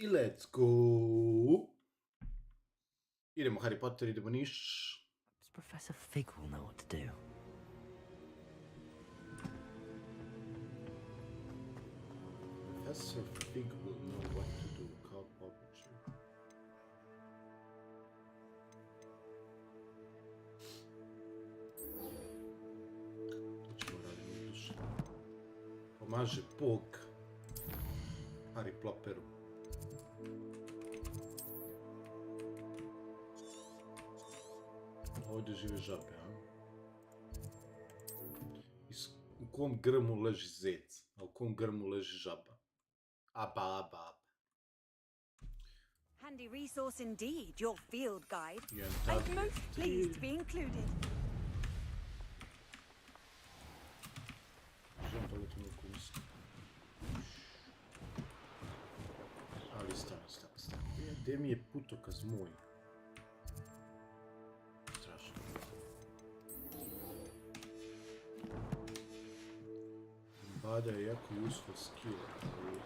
I let's go! Idemo Harry Potter, idemo Niš. Professor Fig will know what to do. Professor Fig will know what to do, kao obično. To ćemo raditi duše. Pomaže Bog Harry Plopperu. Ovdje žive žabe, a? U kom grmu leži zec, a u kom grmu leži žaba? Aba. Handy resource indeed, your field guide. I'm most pleased to be included. Želim da letim u kunst. Ali stani. Gdje mi je putokaz moj? Bada je jako useful skill, ali...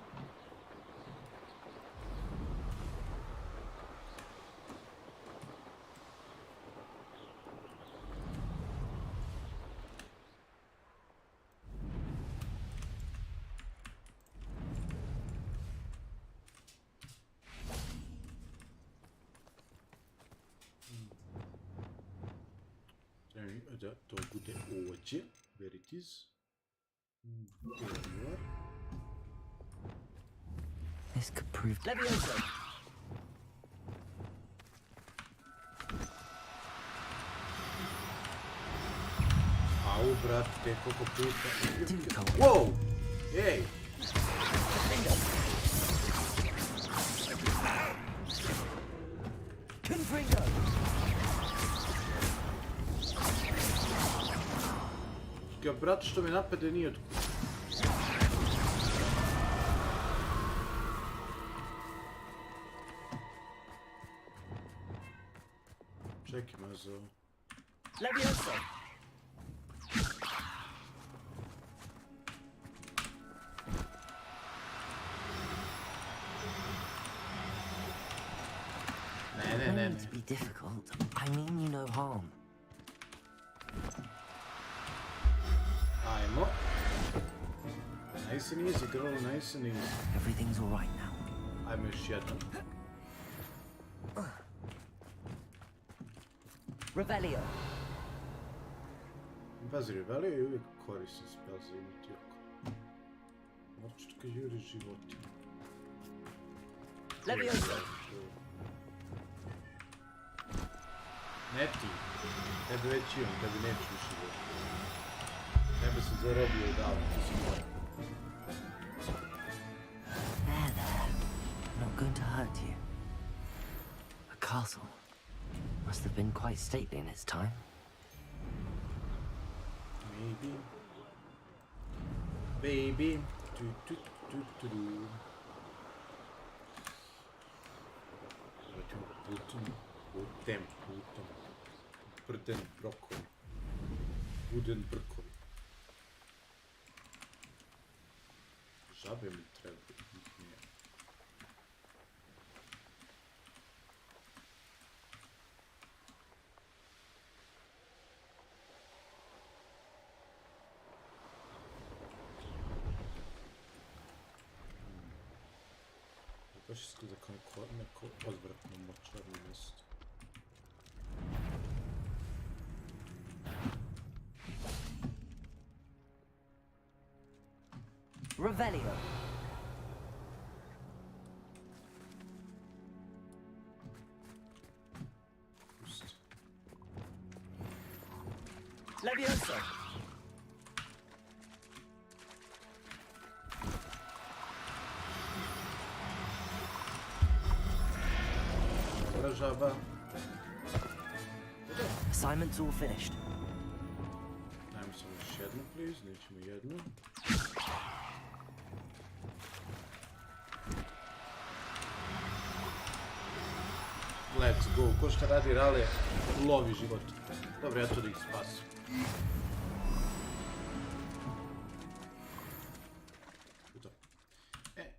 Da to bude ovdje, where it is. This could prove... Au, brate, koliko puta... Wow! Ej! Ja, brat, što me napade nije otkud. Čekaj, mazo. Levioso! Ne. To be difficult. I mean you no harm. Ajmo. Nice and easy, girl, nice and easy. Everything's all right now. Ajmo još jedan. Revelio. Pazi, Revelio je uvijek koristan spell za imati oko. Očito kad juri životinje. Levioso. Ne ti. Tebe već imam, tebi neću više govoriti. Tebe se zarobio i dao, ti si moj. There. Not going to hurt you. A castle. Must have been quite stately in its time. Maybe. Baby. Du. Putem. Brden brokoli. Buden brkoli. Žabe mi treba. Nije. Baš izgleda kao neko odvratno močarno mjesto. Revelio. Pusti. Levioso. Dobra žaba. Assignment's all finished. Dajmo samo još jednu, please. Nećemo jednu. Let's go. Ko šta radi rale, lovi život. Dobro, ja to da ih spasim.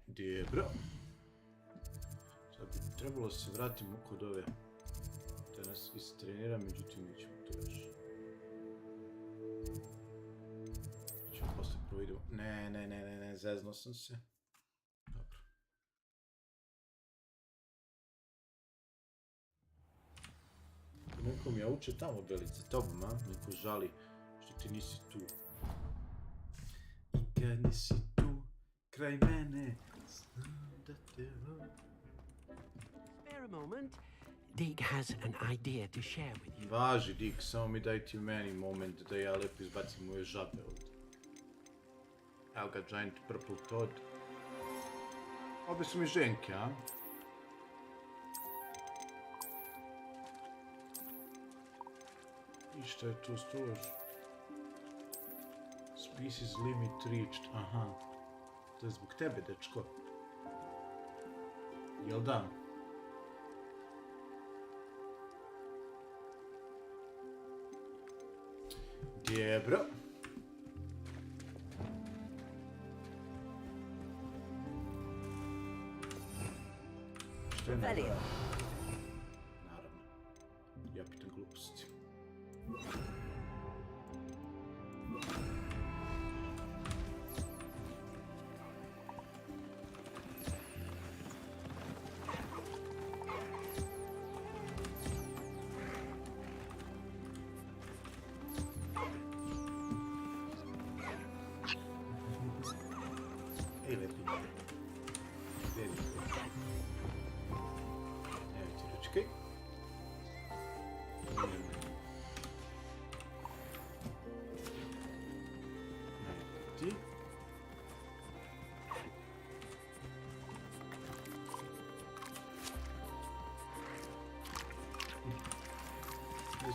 Dobro. trebalo se vratimo kod ove. Da nas istrenira, međutim nećemo to još. Ćemo posle prvo idemo. Ne, zezno sam se. Dobro. Nekom ja uče tamo Belice, tobom, a? Neko žali što ti nisi tu. I kad nisi tu, kraj mene, znam da te volim. Spare a moment. Deke has an idea to share with you. Važi, Dick, samo mi daj ti meni moment da ja lepo izbacim moje žabe ovdje. Evo ga, Giant Purple Toad. Obe su mi ženke, a? I šta je to stož? Species limit reached, aha. To je zbog tebe, dečko. Jel da? Dobro. Što je naravno? Naravno. Ja pitam gluposti.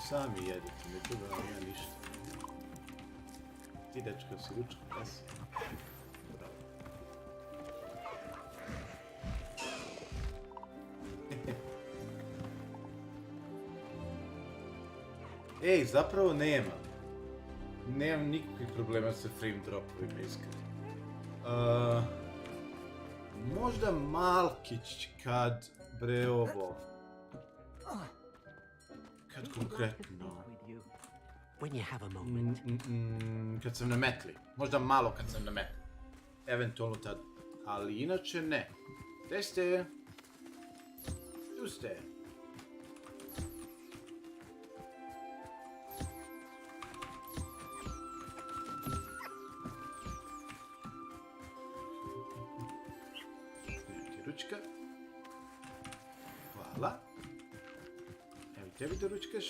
Sami jedete, ne treba vam ja ništa. Ti dečko si ručka, kasi. Bravo. Ej, zapravo nemam. Nemam nikakvih problema sa frame dropovima, iskreno. Možda malkić kad bre ovo. Kad konkretno... When you have a moment. Kad sam na metli. Možda malo kad sam na metli. Eventualno tad. Ali inače ne. Gde ste? Tu ste. Ručka. Hvala. Evo i tebi da ručkaš.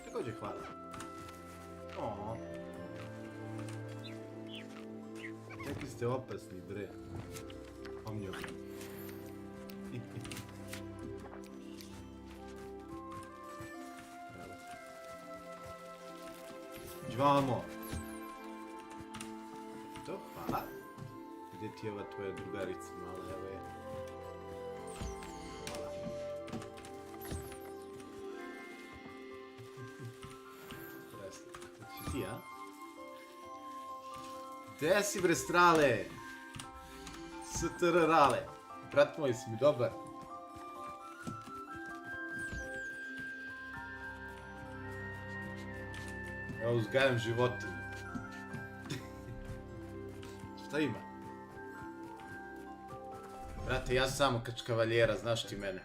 Također hvala. Oooo. Kakvi ste opasni, bre. Omnjom. Džvamo. To, hvala. Gdje ti je ova tvoja drugarica mala, evo je. Hvala. Presno, to si ti, a? Gde si, bre, strale? STR rale. Brat moj, si mi dobar. Evo, uzgajam životinje. Šta ima? Brate, ja samo kač kavaljera, znaš ti mene.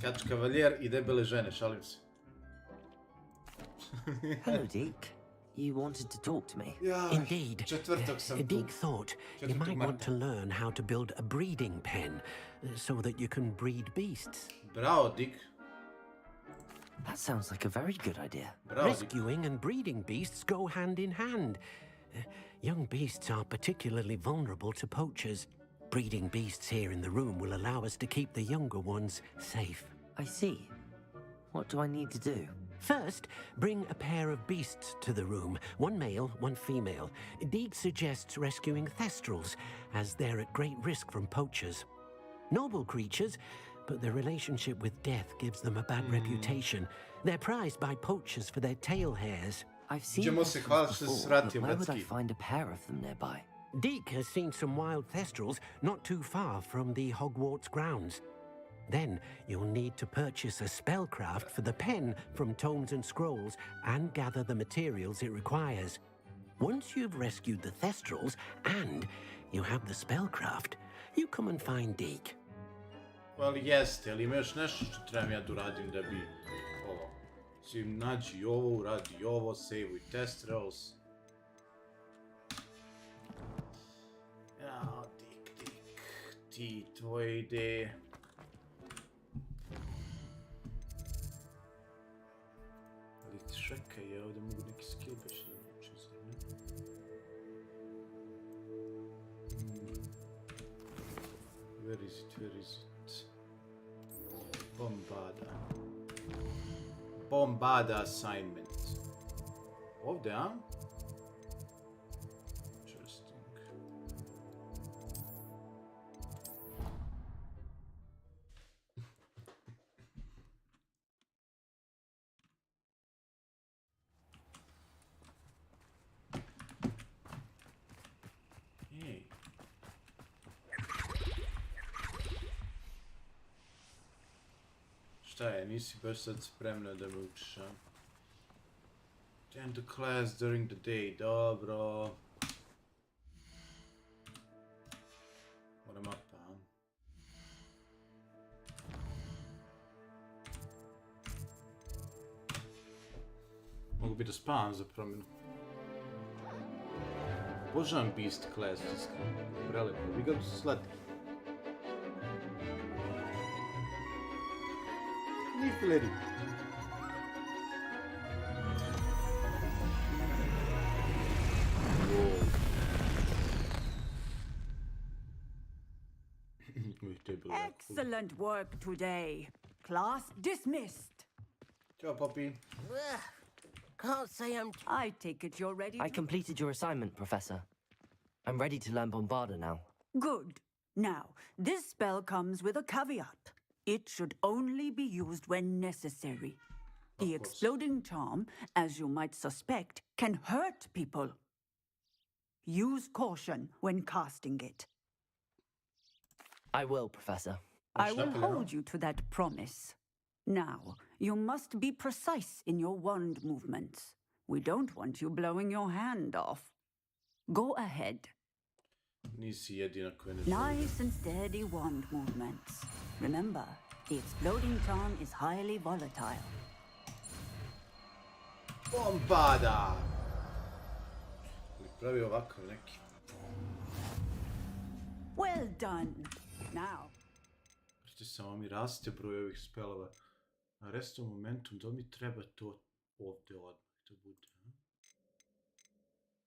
Kač kavaljer i debele žene, šalim se. Hello, Deke. You wanted to talk to me? Indeed. Četvrtog sam tu. Deke thought you might want to learn how to build a breeding pen so that you can breed beasts. Bravo, Dick. That sounds like a very good idea. Bravo, Dick. Rescuing and breeding beasts go hand in hand. Young beasts are particularly vulnerable to poachers. Breeding beasts here in the room will allow us to keep the younger ones safe. I see. What do I need to do? First, bring a pair of beasts to the room. One male, one female. Deke suggests rescuing thestrals, as they're at great risk from poachers. Noble creatures, but their relationship with death gives them a bad reputation. They're prized by poachers for their tail hairs. I've seen Idziemy se thestrals chwalić, że before, z racji but where would I obecki. find a pair of them nearby? Deke has seen some wild thestrals not too far from the Hogwarts grounds. Then you'll need to purchase a spellcraft for the pen from Tomes and Scrolls and gather the materials it requires. Once you've rescued the thestrals and you have the spellcraft, you come and find Deke. Ali jeste, ali ima još nešto što trebam ja da uradim da bi ovo. Svim nađi ovo, uradi ovo, save-uj thestrals. Jao, Dik, ti tvoje ideje. Ali čekaj, ja ovdje mogu neki skill baš da naučim, zar ne? Where is it, where is it? Bombada. Bombada assignment. Ovdje, a? Interesting. Hey. Šta je, nisi baš sad spremna da me učiš, a? Attend the class during the day, dobro. Moram mapa, a? Mogu bi da spavam za promjenu. Obožavam Beast class, iskreno. Prelepo, vi ga slatki. Fileri. Excellent work today. Class dismissed. Ciao, Poppy. Can't say I'm... I take it you're ready I to... completed your assignment, Professor. I'm ready to learn Bombarda now. Good. Now, this spell comes with a caveat. It should only be used when necessary. The exploding charm, as you might suspect, can hurt people. Use caution when casting it. I will, Professor. I will hold you to that promise. Now, you must be precise in your wand movements. We don't want you blowing your hand off. Go ahead. Nisi jedina koja ne Nice and steady wand movements. Remember, the exploding charm is highly volatile. Bombada! Ali pravi ovakav neki. Well done. Now. Prati samo mi raste broj ovih spelova. A resto momentum, da mi treba to ovdje odmah da bude?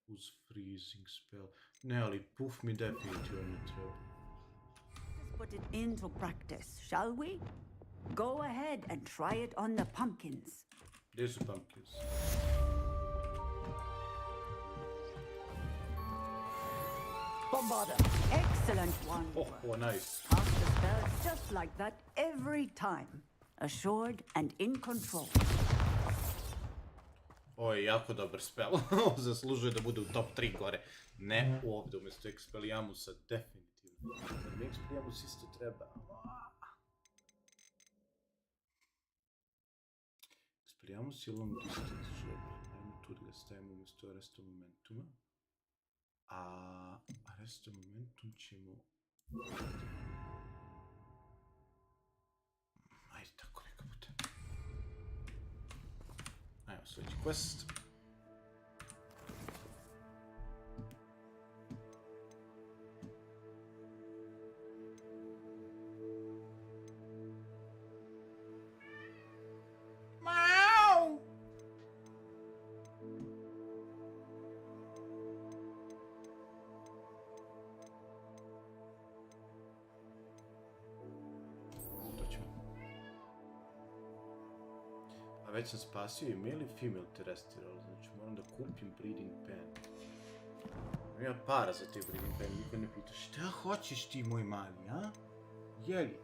Uz freezing spell. Ne, ali puff mi definitivno ne treba. Let's put it into practice, shall we? Go ahead and try it on the pumpkins. Gdje su pumpkins? Bombarda. Excellent one. Oh, nice. Cast the spell just like that every time. Assured and in control. Ovo je jako dobar spell. Zaslužuje da bude u top 3 gore. Ne ovdje, umjesto Expelliarmusa, definitivno. Jer mi Expelliarmus isto treba. Expelliarmus je long distance žober. Ajmo tu da ga stavimo umjesto resto momentuma. A resto momentum ćemo... Ajde, tako neka bude. Ajmo, sljedeći quest. A već sam spasio i male i female terrestrial, znači moram da kupim breeding pen. Ima para za te breeding pen, niko ne pita šta hoćeš ti moj mali, a? Jeli?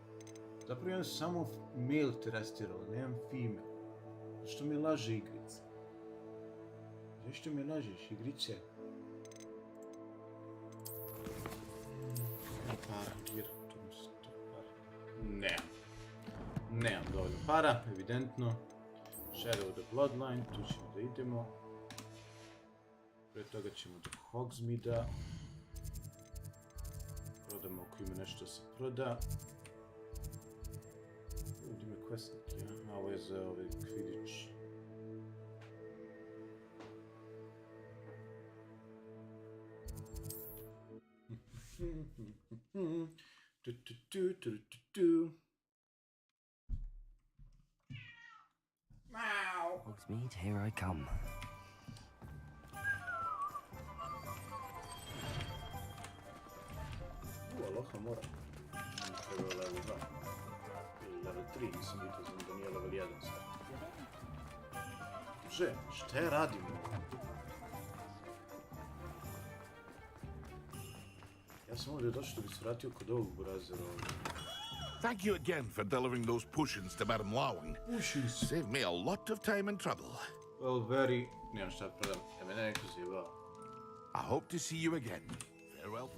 Zapravo imam samo male terrestrial, nemam female. Zašto mi laže igrica? Zašto mi lažeš igrice? Nemam dovoljno para, evidentno. Shadow the Bloodline, tu ćemo da idemo. Pre toga ćemo do Hogsmeada. Prodamo ako ima nešto da se proda. Ovdje ima questnik, ja? A ovo je za ovaj Quidditch. Hogsmeade, here I come. Aloha mora. Treba je level 2. Ili level 3, nisam vidio, znam da nije level 1 sad. Že, šta ja radim? Ja sam ovdje došao da bi se vratio kod ovog burazera ovdje. Thank you again for delivering those potions to Madame Lawing. Potions? Saved me a lot of time and trouble. Well, very... Nemam šta prodam. Ja me neko zjebao. I hope to see you again. Farewell.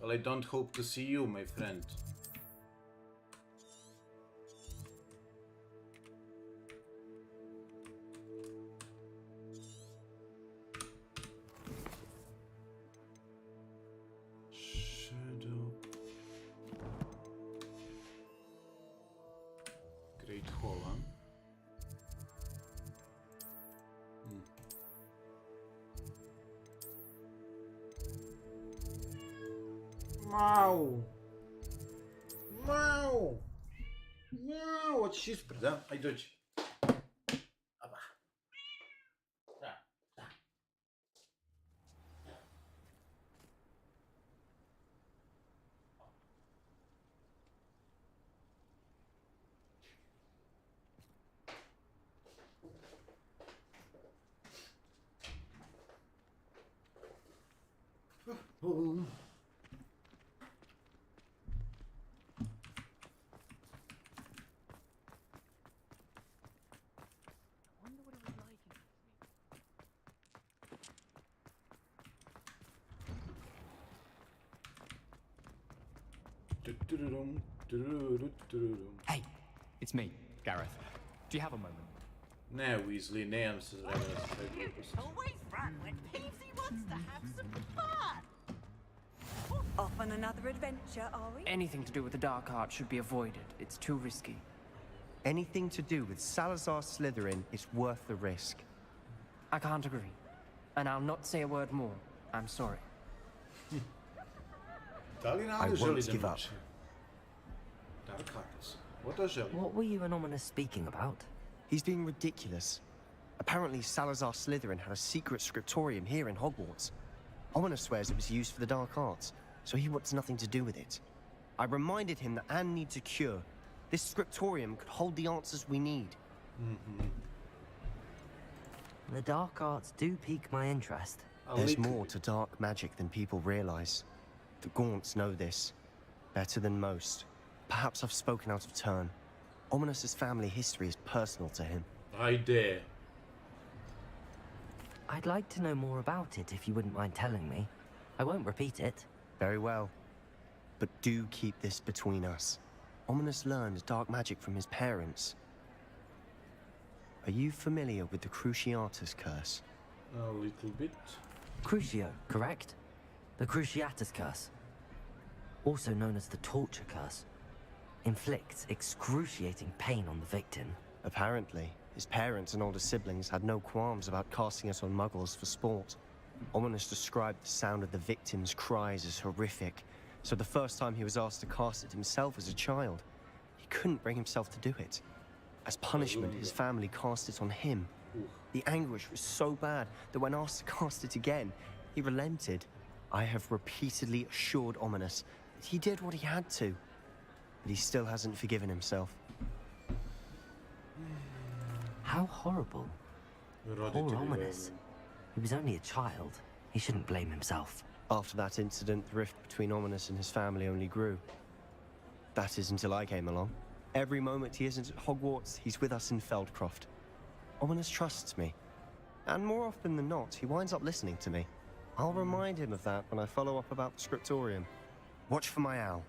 Well, I don't hope to see you, my friend. Shadow. Great Hall, huh? Mau! Mau! Mau! Hoćeš ispred, da? Ajde dođi. Aba. Da, da. Hey, it's me, Gareth. Do you have a moment? Ne, Weasley, nemam se vremena da se sve gluposti. Always run when Peasy wants to have some fun. Off on another adventure, are we? Anything to do with the dark art should be avoided. It's too risky. Anything to do with Salazar Slytherin is worth the risk. I can't agree. And I'll not say a word more. I'm sorry. Da li I Nada won't želi da give up. muči? Dark Arts. What želi? What were you and Ominous speaking about? He's being ridiculous. Apparently, Salazar Slytherin had a secret scriptorium here in Hogwarts. Ominous swears it was used for the dark arts, so he wants nothing to do with it. I reminded him that Anne needs a cure. This scriptorium could hold the answers we need. The dark arts do pique my interest. There's more to dark magic than people realize. The Gaunts know this better than most. Perhaps I've spoken out of turn. Ominous's family history is personal to him. Ajde. I'd like to know more about it if you wouldn't mind telling me. I won't repeat it. Very well. But do keep this between us. Ominous learned dark magic from his parents. Are you familiar with the Cruciatus curse? A little bit. Crucio, correct? The Cruciatus curse. Also known as the torture curse. Inflicts excruciating pain on the victim. Apparently, his parents and older siblings had no qualms about casting it on muggles for sport. Ominous described the sound of the victim's cries as horrific, so the first time he was asked to cast it himself as a child, he couldn't bring himself to do it. As punishment, his family cast it on him. The anguish was so bad that when asked to cast it again, he relented. I have repeatedly assured Ominous that he did what he had to, but he still hasn't forgiven himself. How horrible. Poor Ominous. He was only a child. He shouldn't blame himself. After that incident, the rift between Ominous and his family only grew. That is until I came along. Every moment he isn't at Hogwarts, he's with us in Feldcroft. Ominous trusts me. And more often than not, he winds up listening to me. I'll remind him of that when I follow up about the scriptorium. Watch for my owl.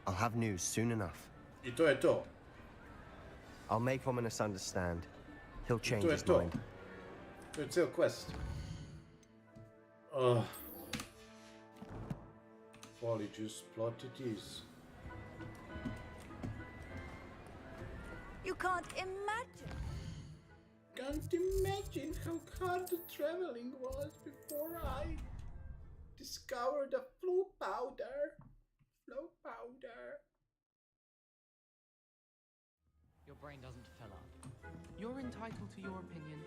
I'll have news soon enough. I to je to. I'll make Ominous understand. He'll change To je his to. mind. To je ceo quest. Polyjuice plot it is. You can't imagine. Can't imagine how hard the traveling was before I discovered the flow powder. Your brain doesn't fill up. You're entitled to your opinion.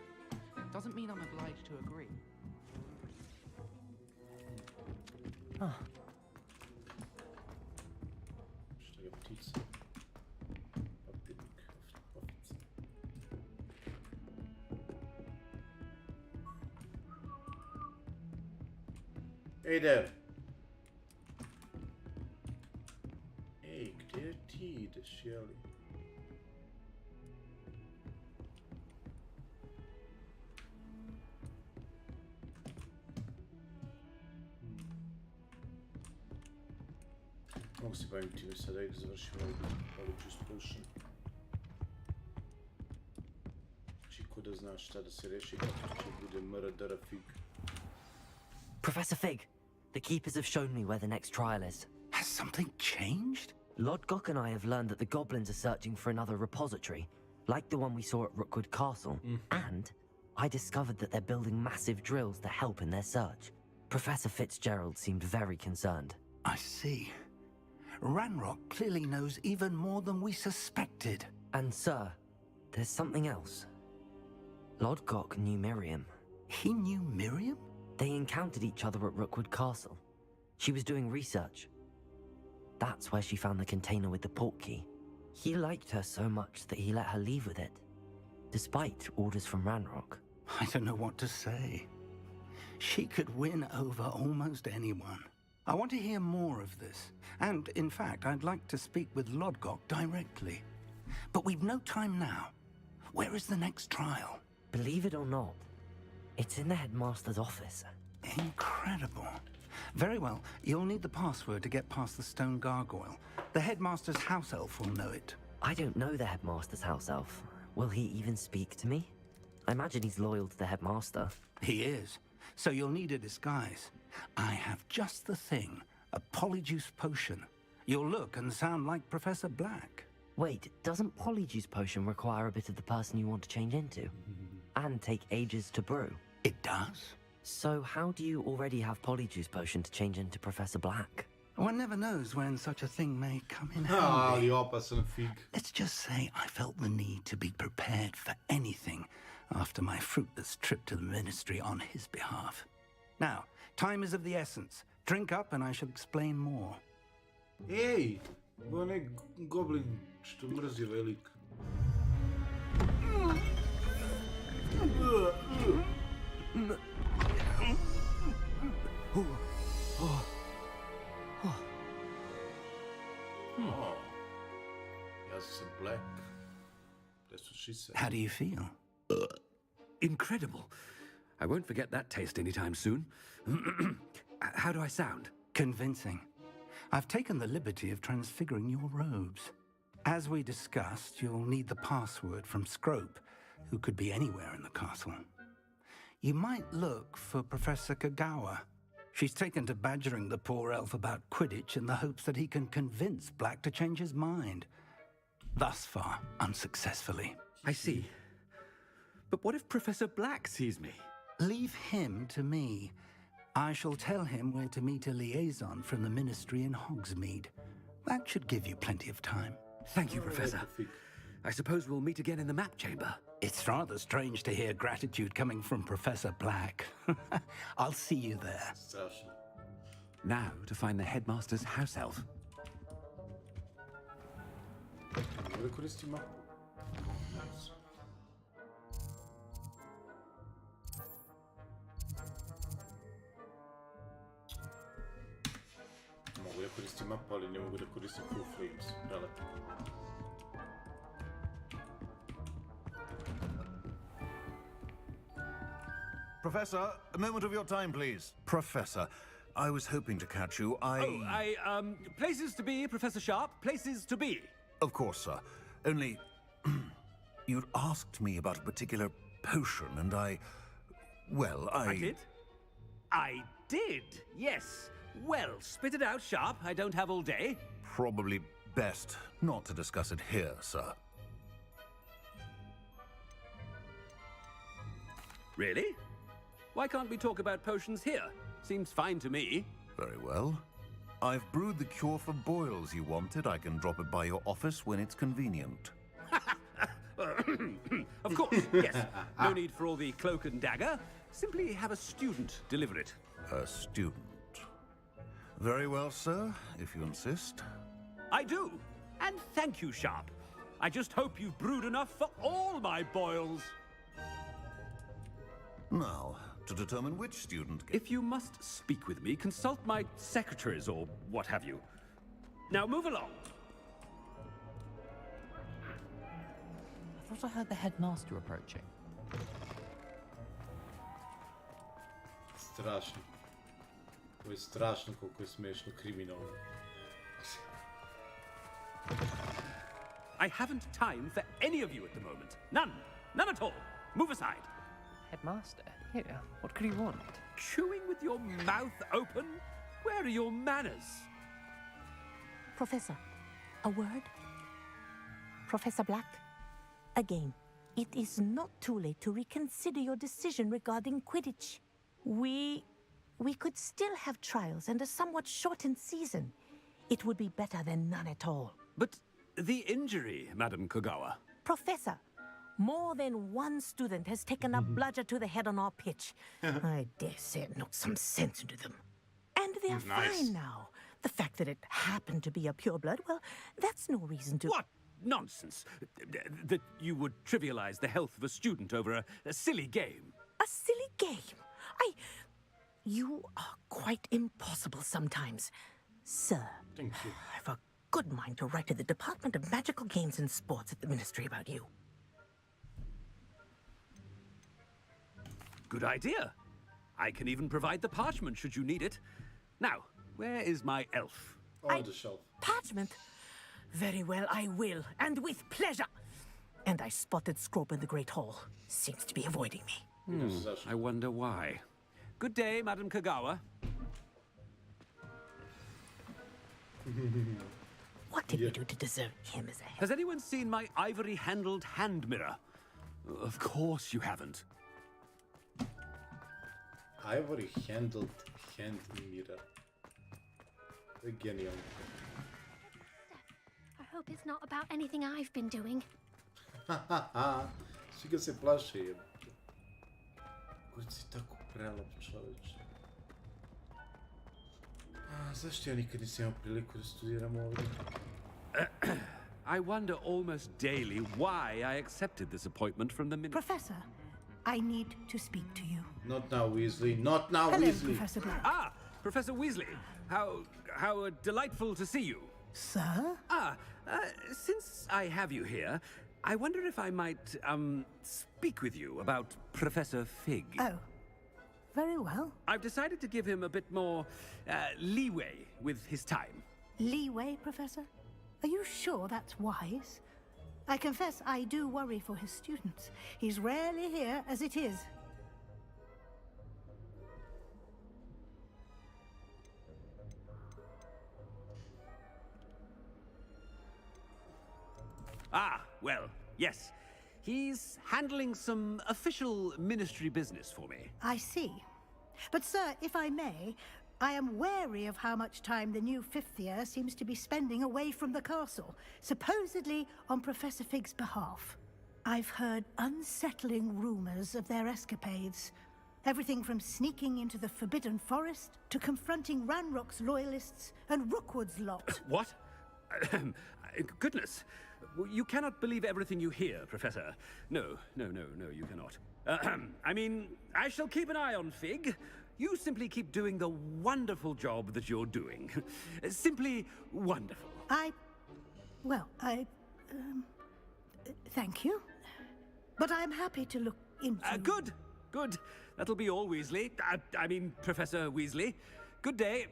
Doesn't mean I'm obliged to agree. Što je ptica? Papirnik. Ofica. Hey there. Ej, gdje ti ideš, jeli? Mogu se bavim time sada i da završim Polyjuice Potion. Znači, ko da znaš šta da se reši kako će bude mrdara fig. Professor Fig, the keepers have shown me where the next trial is. Has something changed? Lodgok and I have learned that the goblins are searching for another repository, like the one we saw at Rookwood Castle. And I discovered that they're building massive drills to help in their search. Professor Fitzgerald seemed very concerned. I see. Ranrock clearly knows even more than we suspected. And sir, there's something else. Lodgok knew Miriam. He knew Miriam? They encountered each other at Rookwood Castle. She was doing research. That's where she found the container with the port key. He liked her so much that he let her leave with it, despite orders from Ranrock. I don't know what to say. She could win over almost anyone. I want to hear more of this. And, in fact, I'd like to speak with Lodgok directly. But we've no time now. Where is the next trial? Believe it or not, it's in the headmaster's office. Incredible. Very well, you'll need the password to get past the stone gargoyle. The headmaster's house elf will know it. I don't know the headmaster's house elf. Will he even speak to me? I imagine he's loyal to the headmaster. He is. So you'll need a disguise. I have just the thing. A Polyjuice potion. You'll look and sound like Professor Black. Wait, doesn't Polyjuice potion require a bit of the person you want to change into? And take ages to brew? It does. So how do you already have Polyjuice potion to change into Professor Black? One never knows when such a thing may come in Ali handy. opasan fig. Let's just say I felt the need to be prepared for anything after my fruitless trip to the ministry on his behalf. Now, time is of the essence. Drink up and I shall explain more. Ej, onaj goblin što mrzi velik. Oh, ja sam Black. That's what she said. How do you feel? Incredible. I won't forget that taste anytime soon. How do I sound? Convincing. I've taken the liberty of transfiguring your robes. As we discussed, you'll need the password from Scrope, who could be anywhere in the castle. You might look for Professor Kagawa. She's taken to badgering the poor elf about Quidditch in the hopes that he can convince Black to change his mind. Thus far, unsuccessfully. I see. But what if Professor Black sees me? Leave him to me. I shall tell him where to meet a liaison from the ministry in Hogsmeade. That should give you plenty of time. Thank you, Professor. I suppose we'll meet again in the map chamber. It's rather strange to hear gratitude coming from Professor Black. I'll see you there. Strašno. Now to find the headmaster's house elf. Mogu da koristim mapu? Nice. Mogu da koristim mapu, ali ne mogu da koristim full frames. Relativno. Professor, a moment of your time, please. Professor, I was hoping to catch you. Places to be, Professor Sharp, places to be. Of course, sir. Only... you'd asked me about a particular potion, and I did? I did, yes. Well, spit it out, Sharp. I don't have all day. Probably best not to discuss it here, sir. Really? Why can't we talk about potions here? Seems fine to me. Very well. I've brewed the cure for boils you wanted. I can drop it by your office when it's convenient. Of course, yes. No need for all the cloak and dagger. Simply have a student deliver it. A student. Very well, sir, if you insist. I do. And thank you, Sharp. I just hope you've brewed enough for all my boils. Now, to determine which student... If you must speak with me, consult my secretaries or what have you. Now move along. I thought I heard the headmaster approaching. Strašno. Ovo je strašno koliko je smešno kriminalno. I haven't time for any of you at the moment. None. None at all. Move aside. Headmaster? Here, what could you want? Chewing with your mouth open? Where are your manners? Professor, a word? Professor Black? Again, it is not too late to reconsider your decision regarding Quidditch. We could still have trials and a somewhat shortened season. It would be better than none at all. But the injury, Madam Kogawa. Professor, more than one student has taken a bludger to the head on our pitch. I dare say it knocked some sense into them. And they're fine now. The fact that it happened to be a pureblood, well, that's no reason to... What nonsense! That you would trivialize the health of a student over a silly game. A silly game? You are quite impossible sometimes. Sir, Thank you. I've a good mind to write to the Department of Magical Games and Sports at the Ministry about you. Good idea. I can even provide the parchment should you need it. Now, where is my elf? On the shelf. Parchment? Very well, I will, and with pleasure. And I spotted Scrope in the Great Hall. Seems to be avoiding me. I wonder why. Good day, Madam Kogawa. What did we do to deserve him as a head? Has anyone seen my ivory-handled hand mirror? Of course you haven't. Ivory handled hand mirror. Genijalno. I hope it's not about anything I've been doing. Svi ga se plaše jebate. Koji si tako prelep čoveč. Zašto ja nikad nisam imao priliku da studiram ovdje? I wonder almost daily why I accepted this appointment from the minister. Professor, I need to speak to you. Not now, Weasley. Not now, Hello, Weasley. Professor Black. Ah, Professor Weasley. How delightful to see you. Sir? Since I have you here, I wonder if I might, speak with you about Professor Fig. Oh, very well. I've decided to give him a bit more, leeway with his time. Leeway, Professor? Are you sure that's wise? I confess I do worry for his students. He's rarely here as it is. Ah, well, yes. He's handling some official ministry business for me. I see. But, sir, if I may, I am wary of how much time the new fifth year seems to be spending away from the castle, supposedly on Professor Fig's behalf. I've heard unsettling rumors of their escapades. Everything from sneaking into the Forbidden Forest to confronting Ranrock's loyalists and Rookwood's lot. What? Goodness. You cannot believe everything you hear, Professor. No, you cannot. I mean, I shall keep an eye on Fig. You simply keep doing the wonderful job that you're doing. Simply wonderful. Thank you. But I'm happy to look into... Good. That'll be all, Weasley. I mean, Professor Weasley. Good day.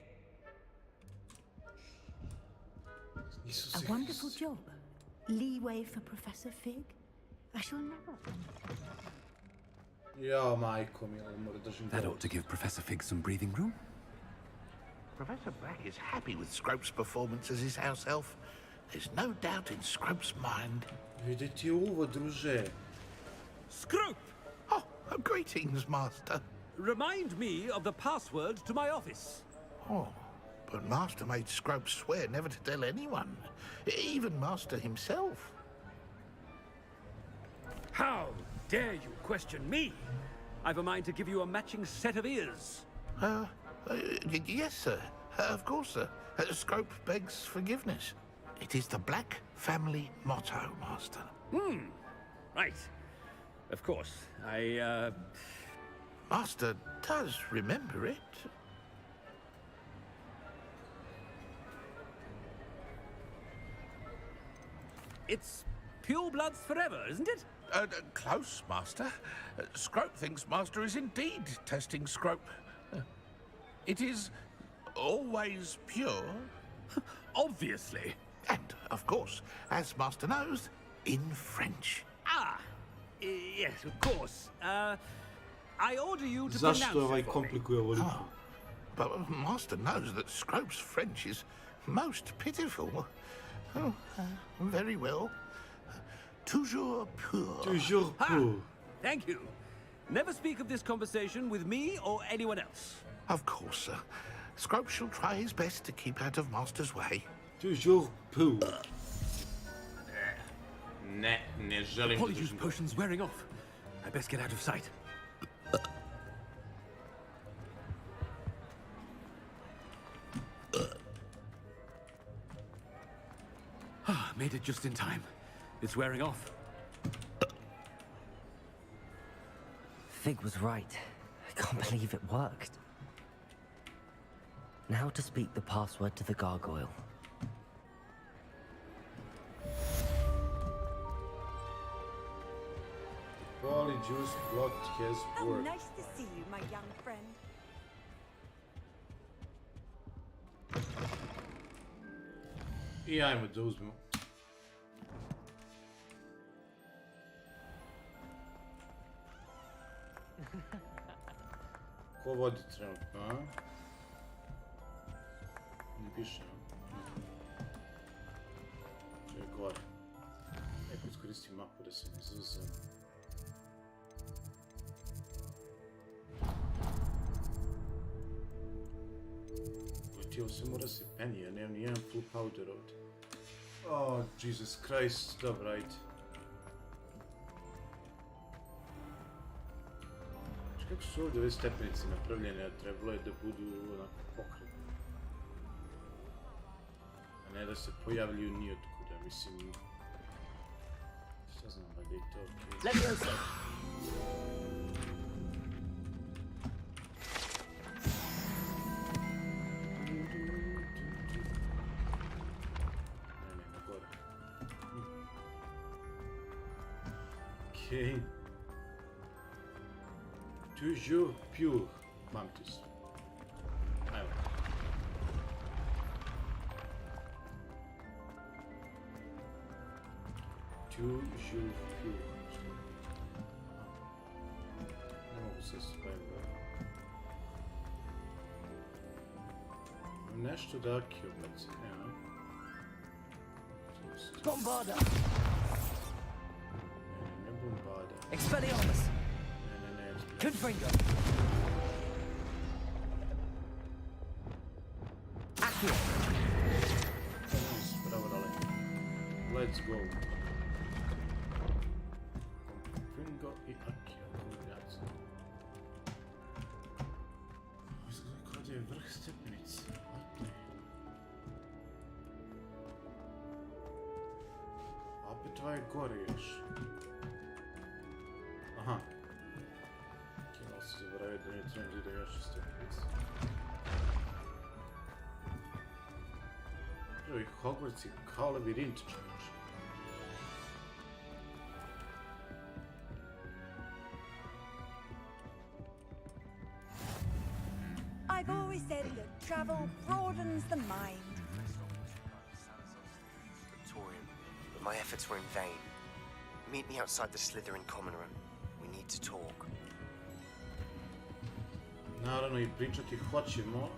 Nisu A se... wonderful job. Leeway for Professor Fig? I shall never. Ja, majko mila, mora držim That ought to give Professor Fig some breathing room. Professor Black is happy with Scrope's performance as his house elf. There's no doubt in Scrope's mind. Vidi ti ovo, druže. Scrope! Oh, greetings, Master. Remind me of the password to my office. Oh, but Master made Scrope swear never to tell anyone, even Master himself. How dare you question me? I've a mind to give you a matching set of ears. Yes, sir. Of course, sir. Scrope begs forgiveness. It is the Black family motto, Master. Right. Of course. Master does remember it. It's pure bloods forever, isn't it? Close, Master. Scrope thinks Master is indeed testing Scrope. It is always pure. Obviously. And, of course, as Master knows, in French. Yes, of course. I order you to pronounce Zašto ovaj it for me. komplikuje ovoliko? But Master knows that Scrope's French is most pitiful. Oh, very well. Toujours pur. Toujours pur. Thank you. Never speak of this conversation with me or anyone else. Of course, sir. Scrope shall try his best to keep out of Master's way. Toujours pur. Ne, ne želim da Polyjuice držim. potion's wearing off. I best get out of sight. Made it just in time. It's wearing off. Fig was right. I can't believe it worked. Now to speak the password to the gargoyle. Polyjuice plot has worked. Nice to see you, my young friend. I ajmo da uzmemo. Ko vodi trenutno, a? Ne piše, a? Čuje gore. Neko iskoristi mapu da se ne zazem. Ovo se mora se penije, ja nemam nijedan full powder ovdje. Oh, Jesus Christ, dobro, ajde. Znači, kako su ovdje ove stepenice napravljene, a trebalo je da budu onako pokretne. A ne da se pojavljuju nijotkuda, mislim... Šta znam, ba da je to okej. Leviosa! Okay. Toujours pure. Mantis. Evo. Toujours pure. Ne mogu se spojiti. Nešto da akio baci, evo. Bombarda! Ne bombarda. Expelliarmus! Ne. Confringo! Accio! Bravo, dale. Let's go. Confringo I Accio. Kombinacija. Izgleda kao da je vrh stepenice. Opet ovaj gore još. Aha. Kino se zaboravio da mi trebam da ide još stepenice. Ovi Hogwarts je kao labirint, čovječe. I've always said that travel broadens the mind. Victorian, but my efforts were in vain. Meet me outside the Slytherin common room. We need to talk. Naravno i pričati hoćemo,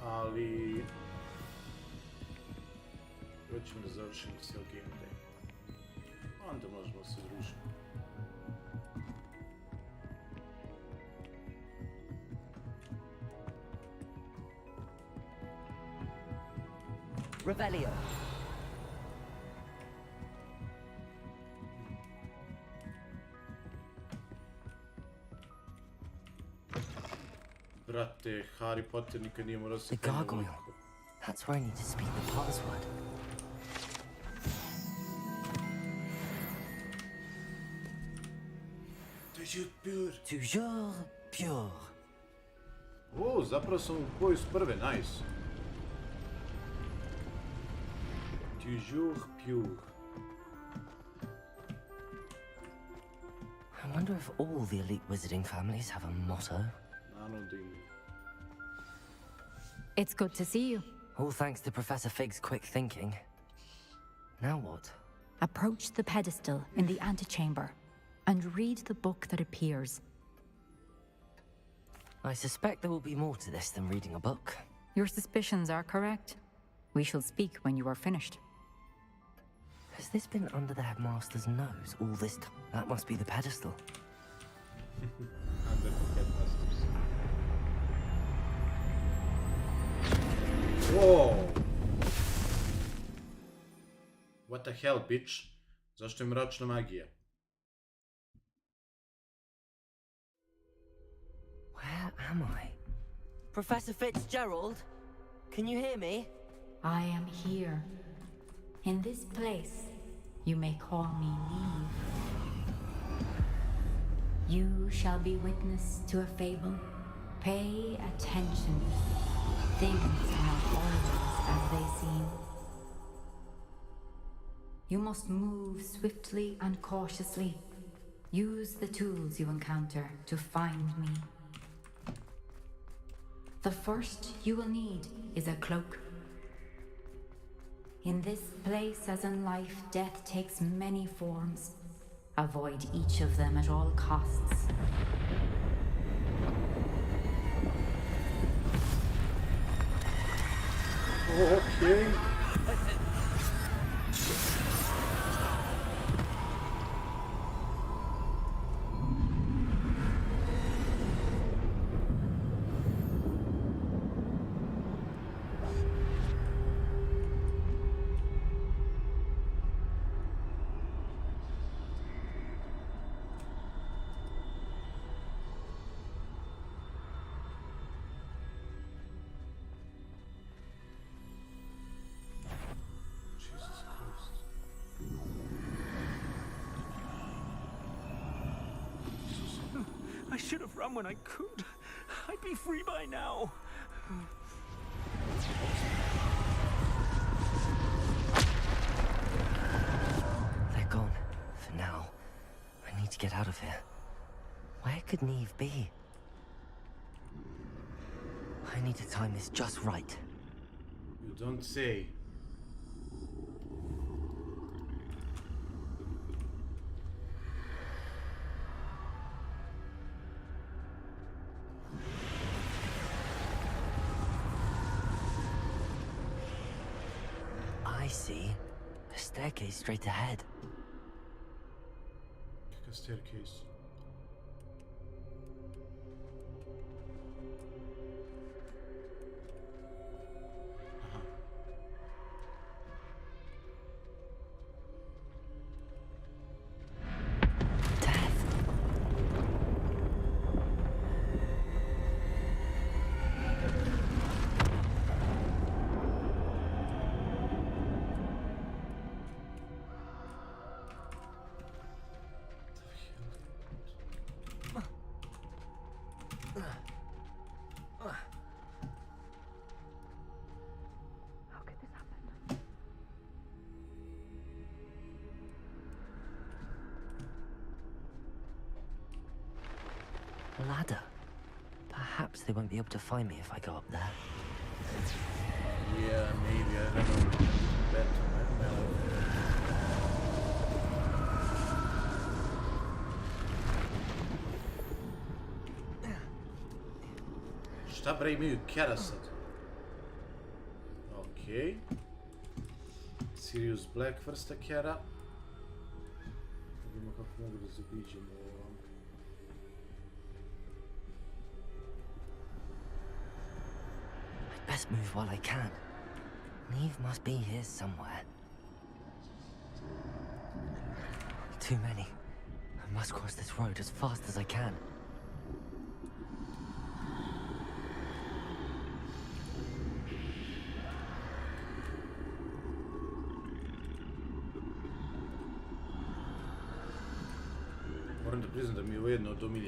ali... Hoćemo da završimo cijel gameplay. Onda možemo se družiti. Revelio. Brate, Harry Potter nikad nije morao se... The gargoyle. That's where I need to speak the password. Toujours pure. Toujours pure. O, zapravo sam u boju s prve, nice. Toujours pure. I wonder if all the elite wizarding families have a motto. It's good to see you. All thanks to Professor Fig's quick thinking. Now what? Approach the pedestal in the antechamber and read the book that appears. I suspect there will be more to this than reading a book. Your suspicions are correct. We shall speak when you are finished. Has this been under the headmaster's nose all this time? That must be the pedestal. Under the headmaster's. Whoa! What the hell, bitch? Zašto je mračna magija? Where am I? Professor Fitzgerald? Can you hear me? I am here. In this place, you may call me Neve. You shall be witness to a fable. Pay attention. Things are not always as they seem. You must move swiftly and cautiously. Use the tools you encounter to find me. The first you will need is a cloak. In this place, as in life, death takes many forms. Avoid each of them at all costs. Okay. I should have run when I could. I'd be free by now. They're gone. For now. I need to get out of here. Where could Neve be? I need to time this just right. You don't say. I see. A staircase straight ahead. A staircase. A ladder. Perhaps they won't be able to find me if I go up there. Yeah, maybe, I don't know. Better, Šta bre imaju kjera sad? Okej. Sirius Black vrsta kjera. Vidimo kako mogu da zabiđemo ovom. I'd best move while I can. Neve must be here somewhere. Too many. I must cross this road as fast as I can.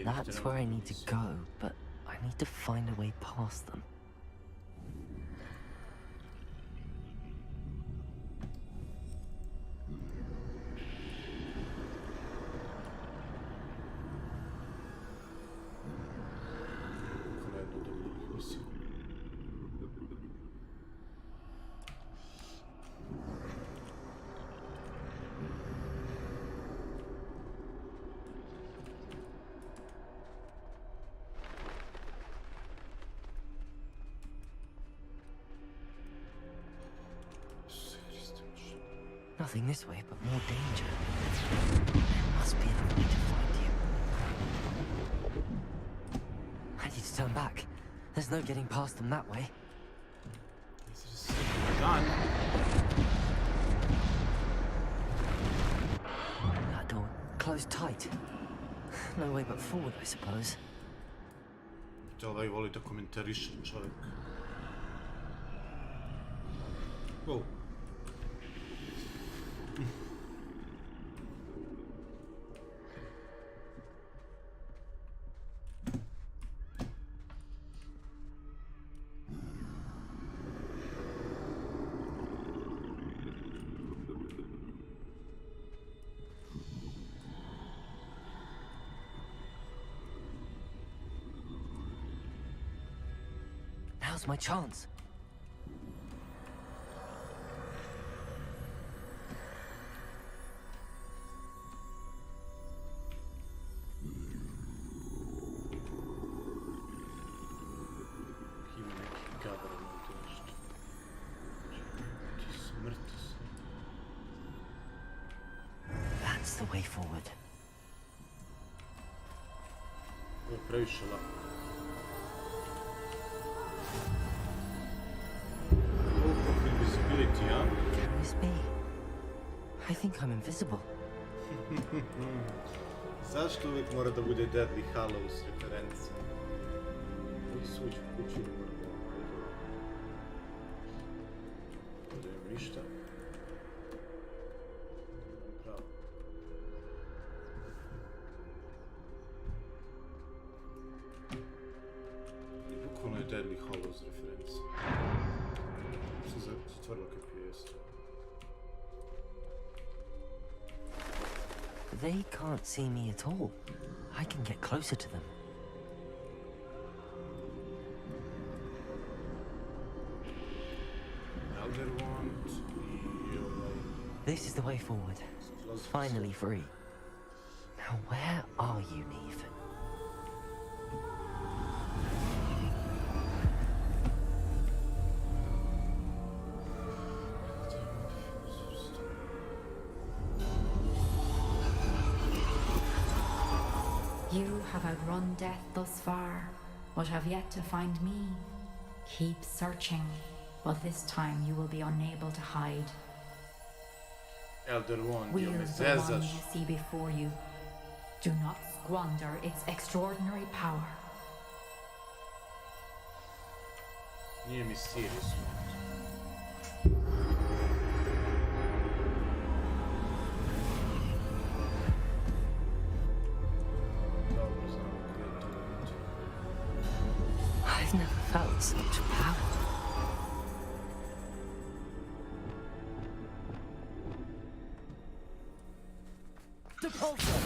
That's where I need to go, but I need to find a way past them. Nothing this way, but more danger. There must be another way to find you. I need to turn back. There's no getting past them that way. Done. That door closed tight. No way but forward, I suppose. Ovaj voli da komentariše čovjek. Oh. Now's my chance. That's the way forward. Previše lako. Invisibility, huh? Can this be? I think I'm invisible. Zašto uvijek mora da bude Deadly Hallows referencija? Koji su ući u kuću ili mora da imam ništa. Pravo. Bukvalno je Deadly Hallows referencija. Se zatvorilo kako jest. They can't see me at all. I can get closer to them. This is the way forward. Finally free. Now where are you, Neve? You have outrun death thus far, but have yet to find me. Keep searching, but this time you will be unable to hide. Elder Wand, Wield the one you see before you. Do not squander its extraordinary power. Nije mi Sirius. I've never felt such power. Depulsor!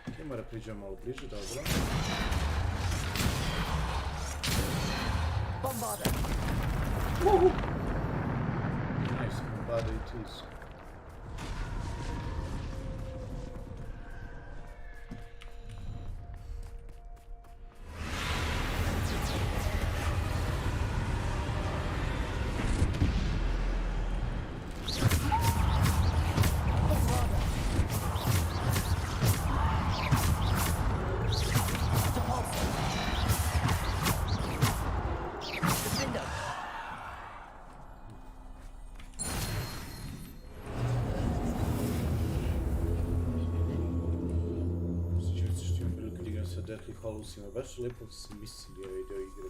Okay, mora priđemo malo bliže, dobro. Woohoo! Nice, bombarder it is. Deathly Hallows ima baš lepo smislili ovaj deo igre.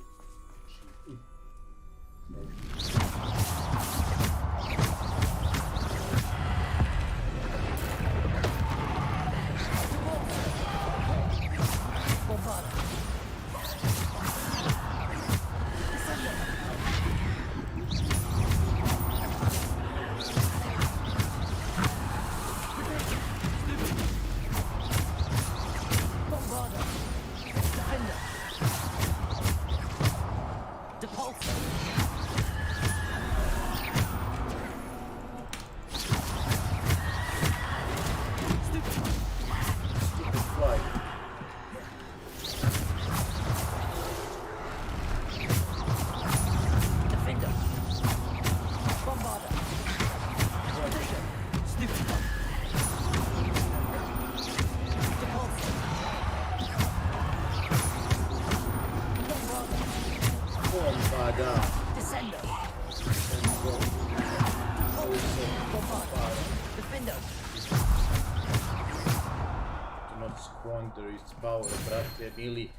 Squander its power, brate, bili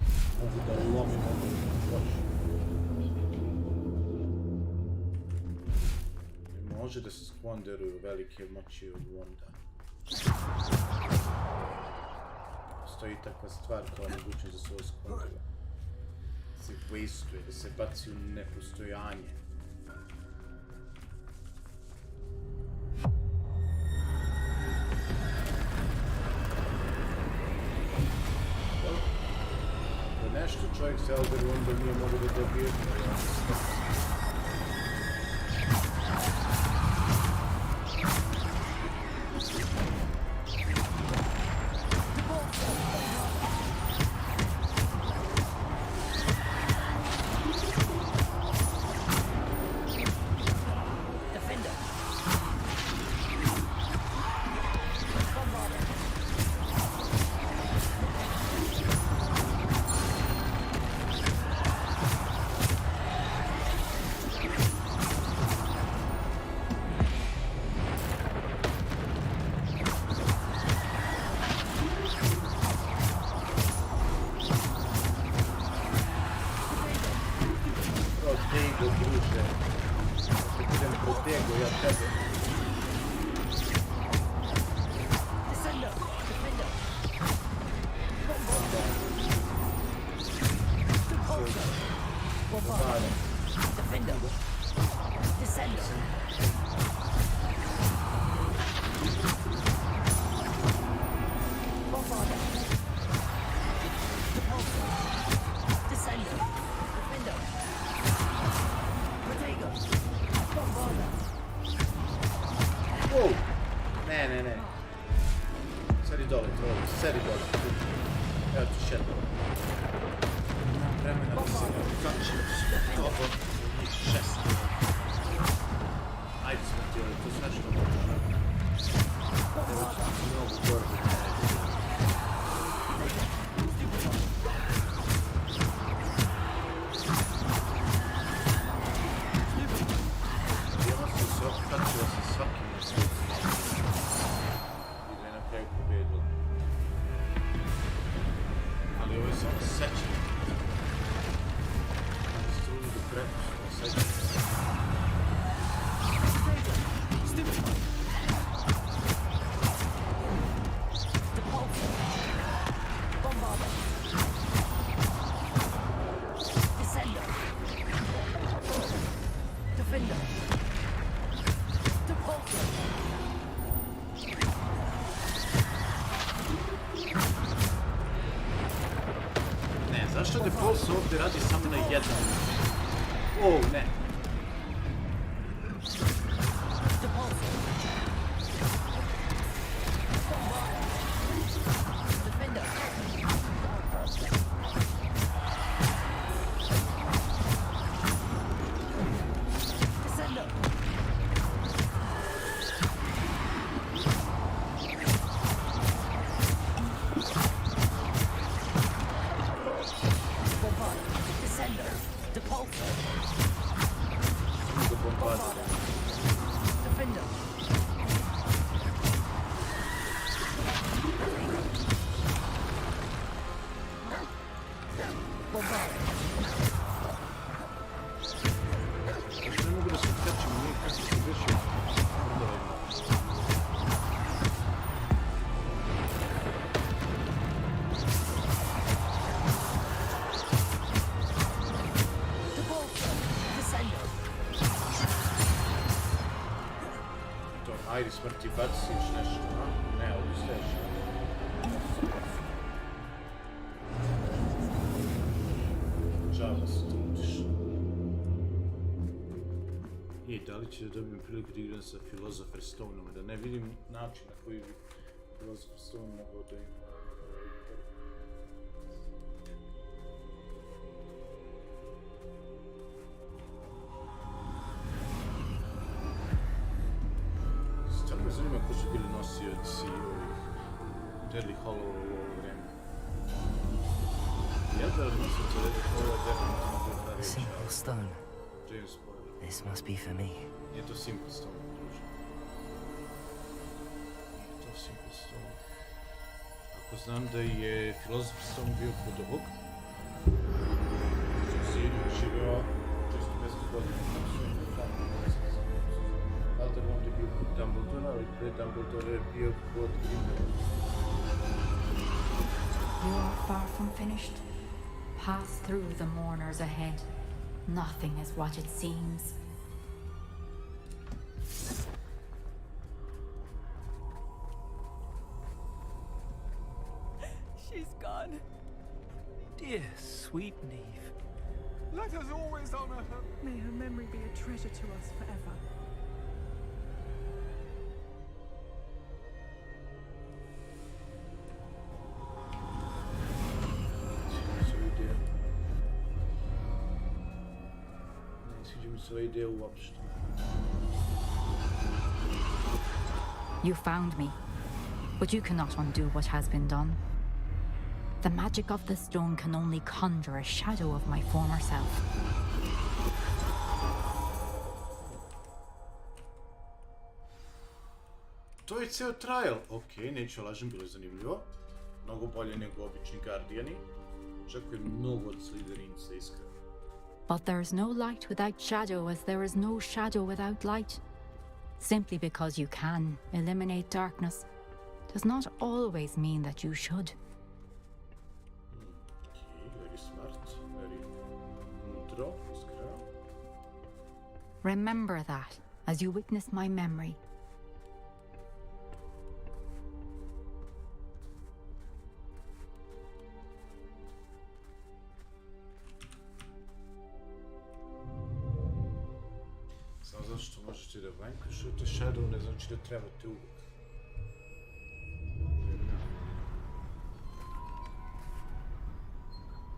mogu da lomimo još. Može da se squanderuju velike moći od Wanda. Stoji takva stvar kao mogućnost da se ovo squanderuje. Da se wastuje, da se baci u nepostojanje. Nešto čovjek se Elder onda nije mogu da dobije. Zašto default se ovdje radi samo na jedan? O, ne. Ajde, smrti, baciš nešto, a? Ne, odustaješ. Džava se trudiš. I da li će da dobijem priliku da igram sa Philosopher Stoneom, da ne vidim način na koji bi Philosopher Stone mogao da ima. Stvarno me zanima ko su bili nosioci ovih Deadly Hollow u ovo vreme. Jedan od nosioca Deadly Hollow je definitivno bio ta reč, Simple stone. James spoiler. This must be for me. Nije to Simple Stone, druže. Nije to Simple Stone. Ako znam da je Philosopher Stone bio kod ovog, što si živeo 450 godina, kako su imali tamo, Elder Wand je bio kod Dumbledora, ali pre Dumbledora je bio kod Grindelwalda. You are far from finished. Pass through the mourners ahead. Nothing is what it seems. She's gone. Dear sweet Neve. Let us always honor her. May her memory be a treasure to us forever. You found me, but you cannot undo what has been done. The magic of the stone can only conjure a shadow of my former self. To je ceo trial. Okej, neću lažem, bilo je zanimljivo. Mnogo bolje nego obični Guardiani. Čak je mnogo od Slytherinca, iskreno. But there is no light without shadow, as there is no shadow without light. Simply because you can eliminate darkness does not always mean that you should. Okay, very smart, very mudro, iskreno. Remember that as you witness my memory. Samo zato što možete da vanquišujete Shadow, ne znači da trebate uvek.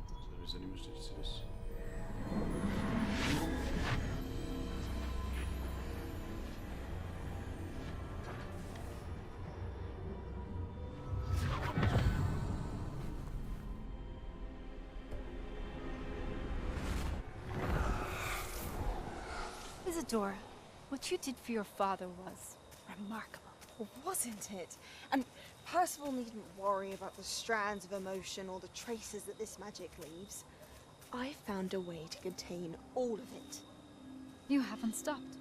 Sad me zanima što će se desiti. Isadora, what you did for your father was remarkable, wasn't it? And Percival needn't worry about the strands of emotion or the traces that this magic leaves. I found a way to contain all of it. You haven't stopped.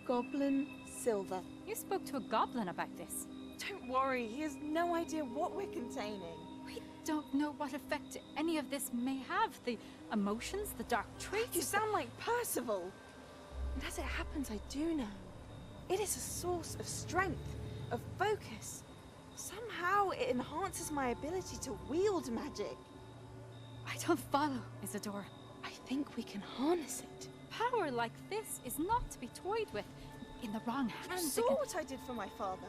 Goblin Silver. You spoke to a goblin about this. Don't worry, he has no idea what we're containing. We don't know what effect any of this may have. The emotions, the dark traits. You sound like Percival. And as it happens, I do know. It is a source of strength, of focus. Somehow it enhances my ability to wield magic. I don't follow, Isadora. I think we can harness it. Power like this is not to be toyed with. In the wrong You hands, saw what I did for my father.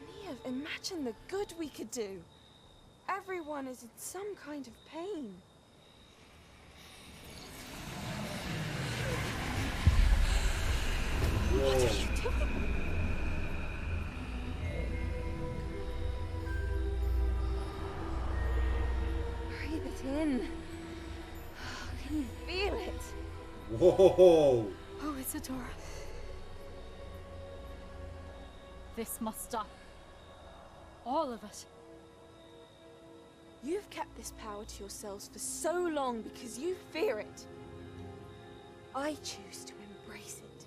Neve, imagine the good we could do. Everyone is in some kind of pain. What are you doing? Breathe it in. Can you feel it? Whoa! Oh, Isadora. This must stop. All of it. You've kept this power to yourselves for so long because you fear it. I choose to embrace it.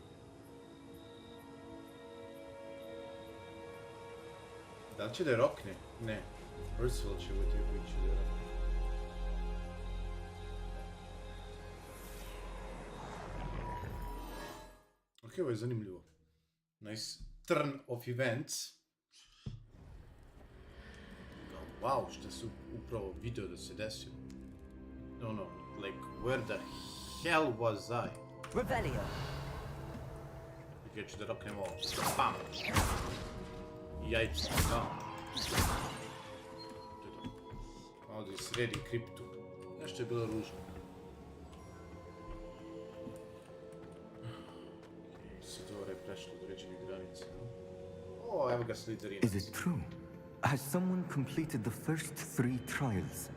Da li će da je rokne? Ne. Ursula će u tebi ići da je rokne. Ok, ovo je zanimljivo. Nice turn of events. Wow, što se upravo video da se desio. No, like, where the hell was I? Revelio. Ok, ću da roknem ovo. Bam! Jajce, da. Ovdje sredi kriptu. Nešto je bilo ružno. Isadora je prešla određene granice. O, evo ga Slytherinac. Is it true? Has someone completed the first 3 trials?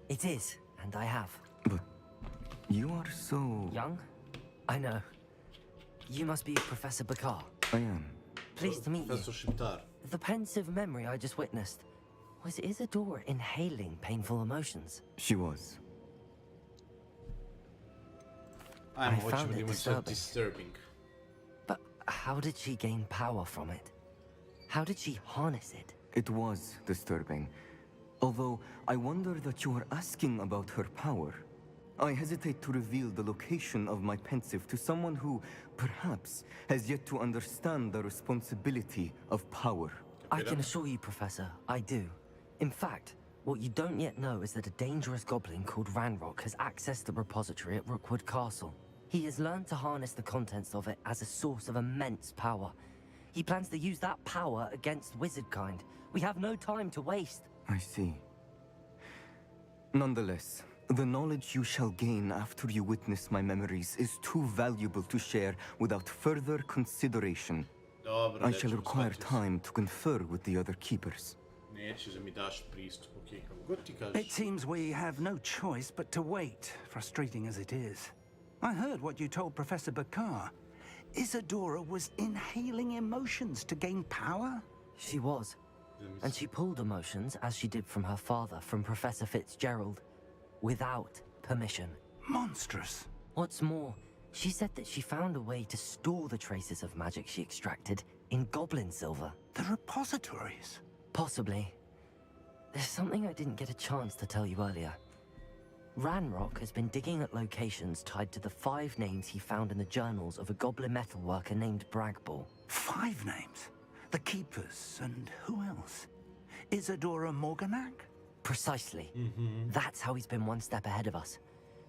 It is, and I have. But you are so... Young? I know. You must be Professor Baci. I am. Pleased to meet Professor you. Shiptar. The pensive memory I just witnessed. Was Isadora inhaling painful emotions? She was. I'm I watching found the it image so disturbing. disturbing. But how did she gain power from it? How did she harness it? It was disturbing. Although, I wonder that you are asking about her power. I hesitate to reveal the location of my pensive to someone who, perhaps, has yet to understand the responsibility of power. I can assure you, Professor, I do. In fact, what you don't yet know is that a dangerous goblin called Ranrock has accessed the repository at Rookwood Castle. He has learned to harness the contents of it as a source of immense power. He plans to use that power against wizardkind. We have no time to waste. I see. Nonetheless, the knowledge you shall gain after you witness my memories is too valuable to share without further consideration. Dobro, I shall require time to confer with the other keepers. Nećeš da mi daš pristup, okej, kako god ti kažeš. It seems we have no choice but to wait, frustrating as it is. I heard what you told Professor Baci. Isadora was inhaling emotions to gain power? She was. And she pulled emotions, as she did from her father, from Professor Fitzgerald, without permission. Monstrous. What's more, she said that she found a way to store the traces of magic she extracted in goblin silver. The repositories? Possibly. There's something I didn't get a chance to tell you earlier. Ranrock has been digging at locations tied to the 5 names he found in the journals of a goblin metalworker named Bragball. 5 names? The Keepers, and who else? Isadora Morganac? Precisely. That's how he's been one step ahead of us.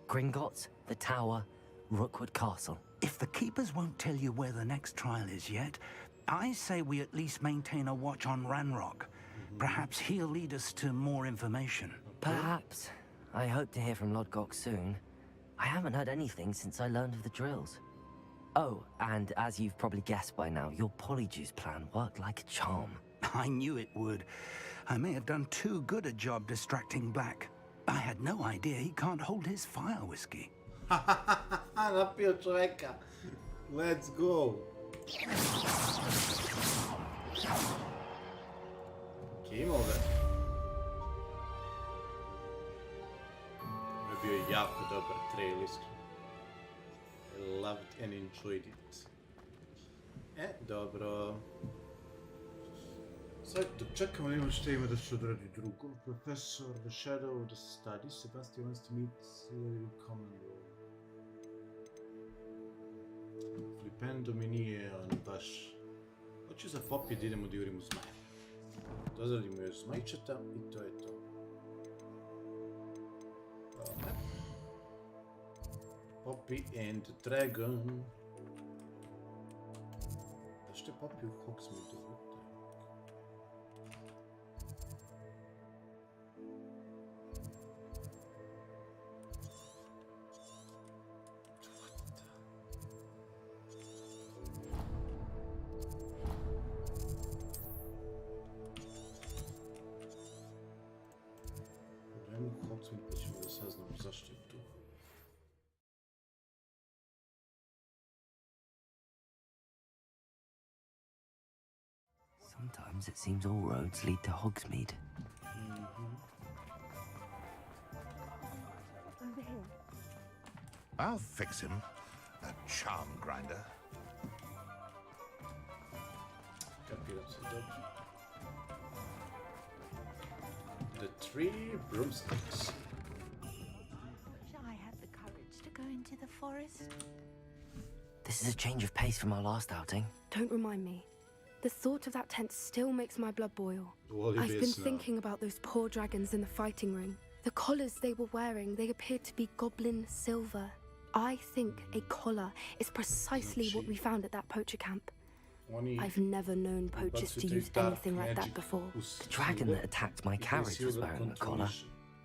Gringotts, the Tower, Rookwood Castle. If the Keepers won't tell you where the next trial is yet, I say we at least maintain a watch on Ranrock. Perhaps he'll lead us to more information. Perhaps. I hope to hear from Lodgok soon. I haven't heard anything since I learned of the drills. Oh, and as you've probably guessed by now, your Polyjuice plan worked like a charm. I knew it would. I may have done too good a job distracting Black. I had no idea he can't hold his fire whiskey. Napio čoveka. Let's go. Imao ga. Ovo je bio jako dobar trail, iskreno. I loved and enjoyed it. Dobro. Sad dok čekamo da imamo što ima da se odradi drugo. Professor, the shadow, the study. Sebastian wants to meet common role. Flipendo mi nije on baš... Hoću za Poppy da idemo da jurimo zmaja. Dozradimo joj zmajčeta i to je to. Dobre. Poppy and Dragon. Zašto je Poppy u Hogsmeade? Sometimes it seems all roads lead to Hogsmeade. Over here. I'll fix him. A charm grinder. The 3 broomsticks. Wish I had the courage to go into the forest. This is a change of pace from our last outing. Don't remind me. The thought of that tent still makes my blood boil. I've been thinking about those poor dragons in the fighting ring. The collars they were wearing, they appeared to be goblin silver. I think a collar is precisely what we found at that poacher camp. I've never known poachers to use anything like that before. The dragon that attacked my carriage was wearing a collar,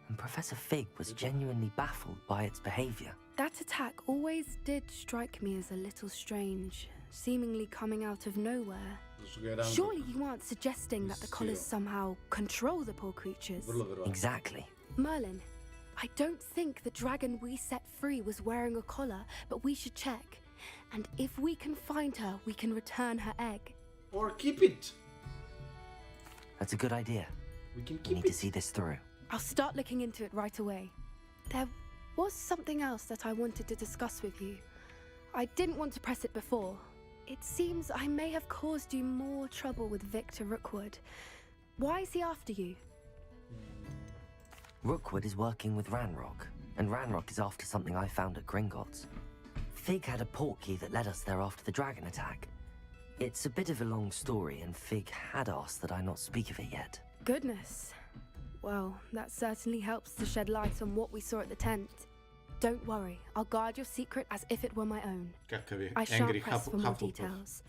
and Professor Fig was genuinely baffled by its behavior. That attack always did strike me as a little strange, seemingly coming out of nowhere. Surely you aren't suggesting that the collars somehow control the poor creatures? Exactly. Merlin, I don't think the dragon we set free was wearing a collar, but we should check. And if we can find her, we can return her egg. Or keep it. That's a good idea. We need to see this through. I'll start looking into it right away. There was something else that I wanted to discuss with you. I didn't want to press it before. It seems I may have caused you more trouble with Victor Rookwood. Why is he after you? Rookwood is working with Ranrock, and Ranrock is after something I found at Gringotts. Fig had a portkey that led us there after the dragon attack. It's a bit of a long story, and Fig had asked that I not speak of it yet. Goodness. Well, that certainly helps to shed light on what we saw at the tent. Don't worry, I'll guard your secret as if it were my own. I shan't press for more details.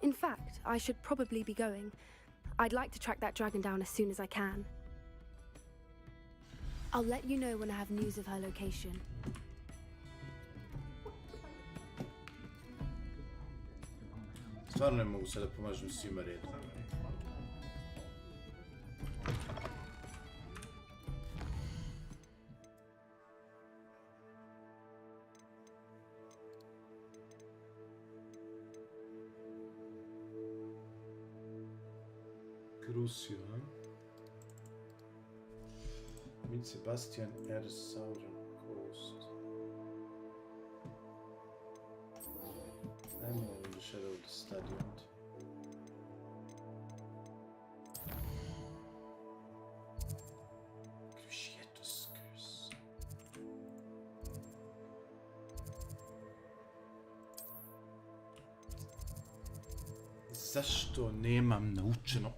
In fact, I should probably be going. I'd like to track that dragon down as soon as I can. I'll let you know when I have news of her location. Stvarno ne mogu sada pomažem svima redom. Rusiju, a? Meet Sebastian R. Southern Coast. I'm in the shadow of the stadium. Cruciatus curse. Zašto nemam naučeno?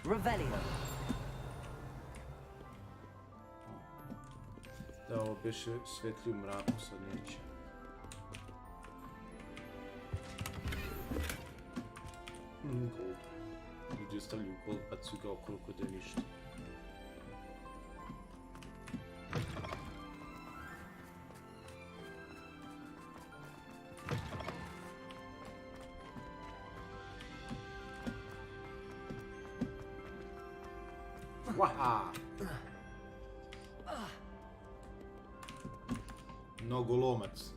Revelio. Da, ovo beše svetli u mraku, sad neće. Gold. Ljudi ostavljaju gold, bacuju ga okolo kod je ništa. Waha! Nogolomac.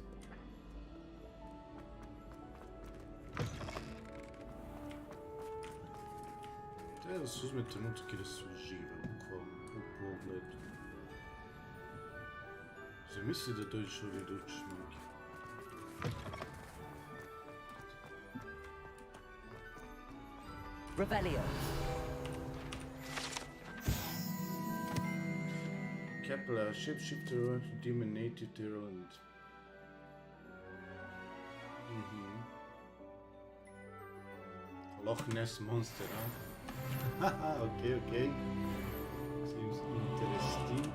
Treba da se uzme trenutak i da se uživa u pogledu. Zamisli da dođeš ovdje i da učiš magiju. Revelio. Kepler, shapeshifter, demon native Ireland. Loch Ness Monster, huh? Haha, okay. Seems interesting.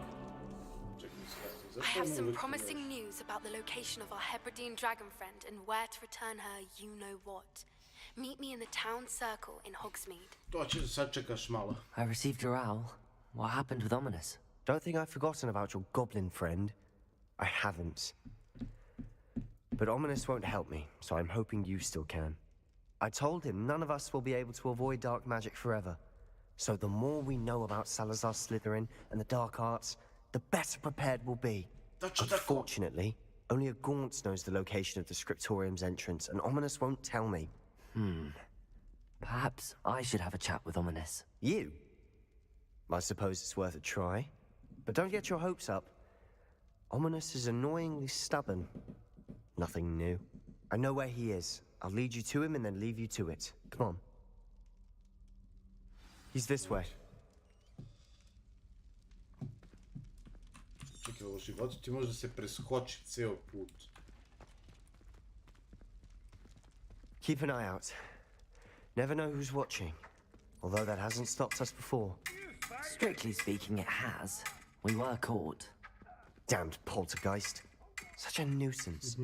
I have some promising news about the location of our Hebridean dragon friend and where to return her you-know-what. Meet me in the town circle in Hogsmeade. I received your owl. What happened with Ominous? Don't think I've forgotten about your goblin friend. I haven't. But Ominous won't help me, so I'm hoping you still can. I told him none of us will be able to avoid dark magic forever. So the more we know about Salazar Slytherin and the dark arts, the better prepared we'll be. Unfortunately, only a Gaunt knows the location of the Scriptorium's entrance, and Ominous won't tell me. Perhaps I should have a chat with Ominous. You? I suppose it's worth a try. But don't get your hopes up. Ominous is annoyingly stubborn. Nothing new. I know where he is. I'll lead you to him and then leave you to it. Come on. He's this way. Čekaj, u životu ti može se preskočiti ceo put. Keep an eye out. Never know who's watching. Although that hasn't stopped us before. Strictly speaking, it has. We were caught. Damned poltergeist. Such a nuisance.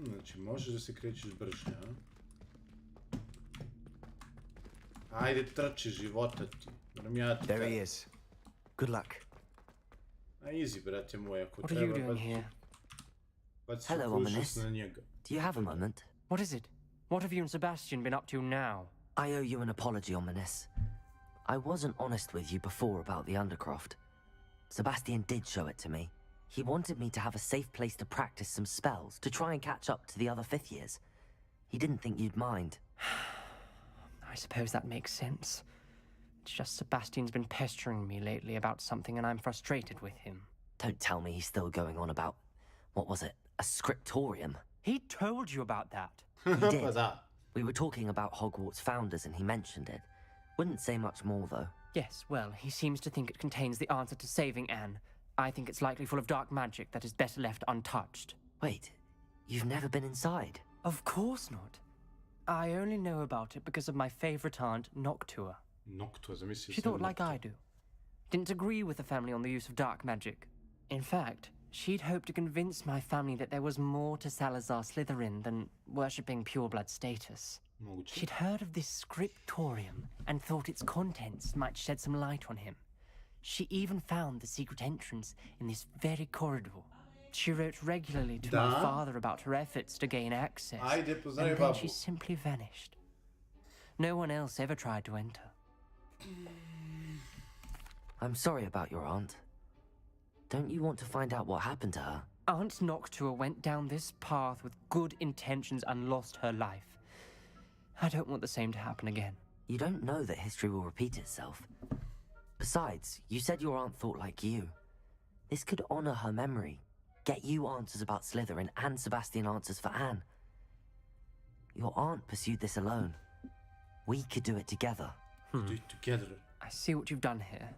Znači, možeš da se krećeš brže, a? Ajde, trči života ti. Moram ja ti... There he is. Good luck. A easy, brate moj, ako What are you doing here? Hello, Ominous. Do you have a moment? What is it? What have you and Sebastian been up to now? I owe you an apology, Ominous. I wasn't honest with you before about the Undercroft. Sebastian did show it to me. He wanted me to have a safe place to practice some spells, to try and catch up to the other 5th years. He didn't think you'd mind. I suppose that makes sense. It's just Sebastian's been pestering me lately about something and I'm frustrated with him. Don't tell me he's still going on about, what was it, a scriptorium? He told you about that. He did. We were talking about Hogwarts founders and he mentioned it. Wouldn't say much more, though. Yes, well, he seems to think it contains the answer to saving Anne. I think it's likely full of dark magic that is better left untouched. Wait, you've never been inside? Of course not. I only know about it because of my favorite aunt, Noctua. She thought like I do. Didn't agree with the family on the use of dark magic. In fact, she'd hoped to convince my family that there was more to Salazar Slytherin than worshipping pureblood status. She'd heard of this scriptorium and thought its contents might shed some light on him. She even found the secret entrance in this very corridor. She wrote regularly to my father about her efforts to gain access, and then she simply vanished. No one else ever tried to enter. I'm sorry about your aunt. Don't you want to find out what happened to her? Aunt Noctua went down this path with good intentions and lost her life. I don't want the same to happen again. You don't know that history will repeat itself. Besides, you said your aunt thought like you. This could honor her memory. Get you answers about Slytherin and Sebastian answers for Anne. Your aunt pursued this alone. We could do it together. Do it together. I see what you've done here,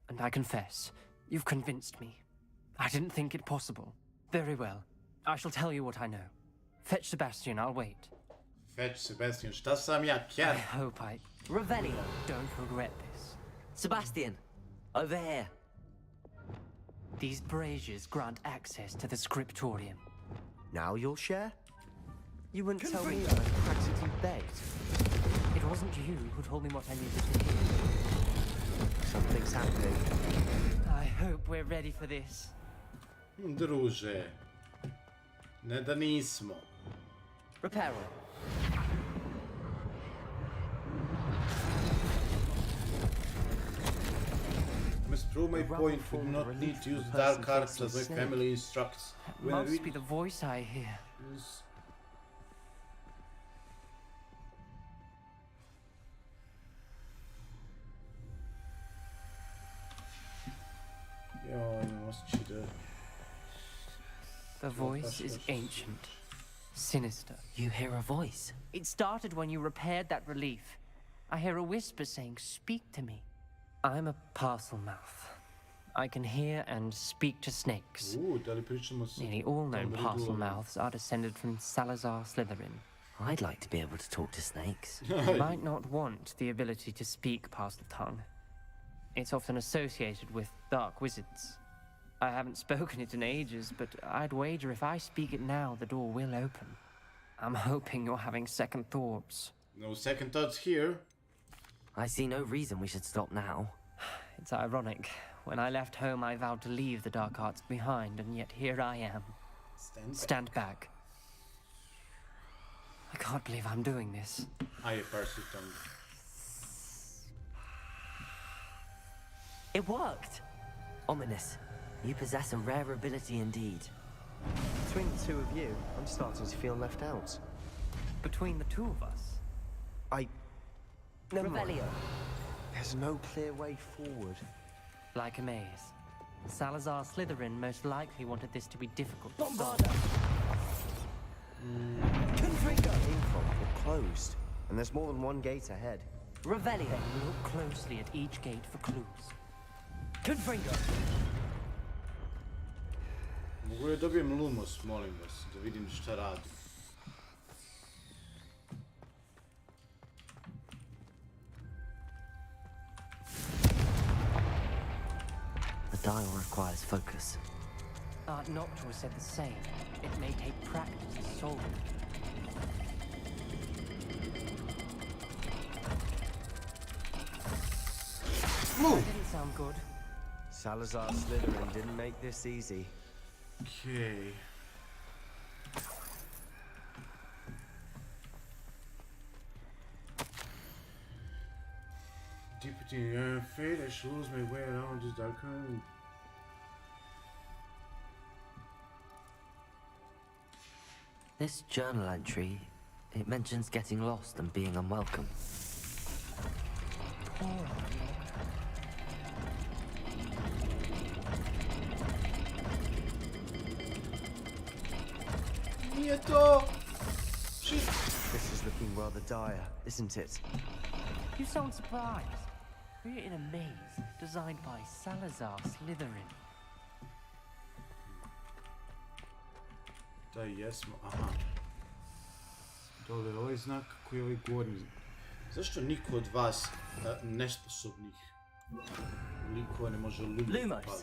and I confess, you've convinced me. I didn't think it possible. Very well. I shall tell you what I know. Fetch Sebastian, I'll wait. Fetch Sebastian, šta sam ja, kjer? I hope I... Revelio. Don't regret this. Sebastian, over here. These braziers grant access to the scriptorium. Now you'll share? You wouldn't tell me I practically begged. It wasn't you who told me what I needed to hear. Something's happening. I hope we're ready for this. Druže. Ne da nismo. Reparo. Must prove my point, would not need to use dark arts as my family instructs. It must be the voice I hear. The voice is ancient, sinister. You hear a voice? It started when you repaired that relief. I hear a whisper saying, "Speak to me." I'm a parcel mouth. I can hear and speak to snakes. Da li pričamo sa Nearly all known Dumbledore? parcel mouths are descended from Salazar Slytherin. I'd like to be able to talk to snakes. You might not want the ability to speak parcel tongue. It's often associated with dark wizards. I haven't spoken it in ages, but I'd wager if I speak it now, the door will open. I'm hoping you're having second thoughts. No second thoughts here. I see no reason we should stop now. It's ironic. When I left home, I vowed to leave the dark arts behind, and yet here I am. Stand back. I can't believe I'm doing this. It worked! Ominous. You possess a rare ability indeed. Between the two of you, I'm starting to feel left out. Between the two of us? Never mind. Revelio. There's no clear way forward. Like a maze. Salazar Slytherin most likely wanted this to be difficult to solve. Confringo! We're closed, and there's more than one gate ahead. Revelio. Look closely at each gate for clues. Confringo! Mogu da dobijem lumos, molim vas, da vidim šta radi. The dial requires focus. Art Noctua said the same. It may take practice to solve it. That didn't sound good. Salazar Slytherin didn't make this easy. Okay. Deputy, I'm afraid I should lose my way around this dark room. This journal entry, it mentions getting lost and being unwelcome. Shit. This is looking rather dire, isn't it? You sound surprised. We're in a maze designed by Salazar Slytherin. Da jesmo, aha. Dole ovaj znak koji je ovaj gornji. Zašto niko od vas nesposobnih likova ne može Lumos pali?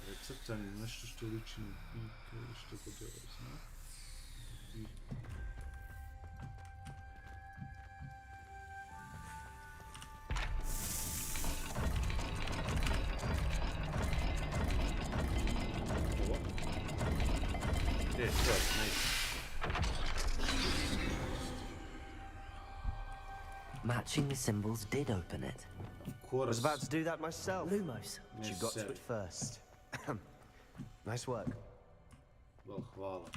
Recrtan nešto što liči na bika ili što god je ovaj znak. Matching the symbols did open it. I was about to do that myself. Lumos. But you got to it first. Nice work. Well, hvala.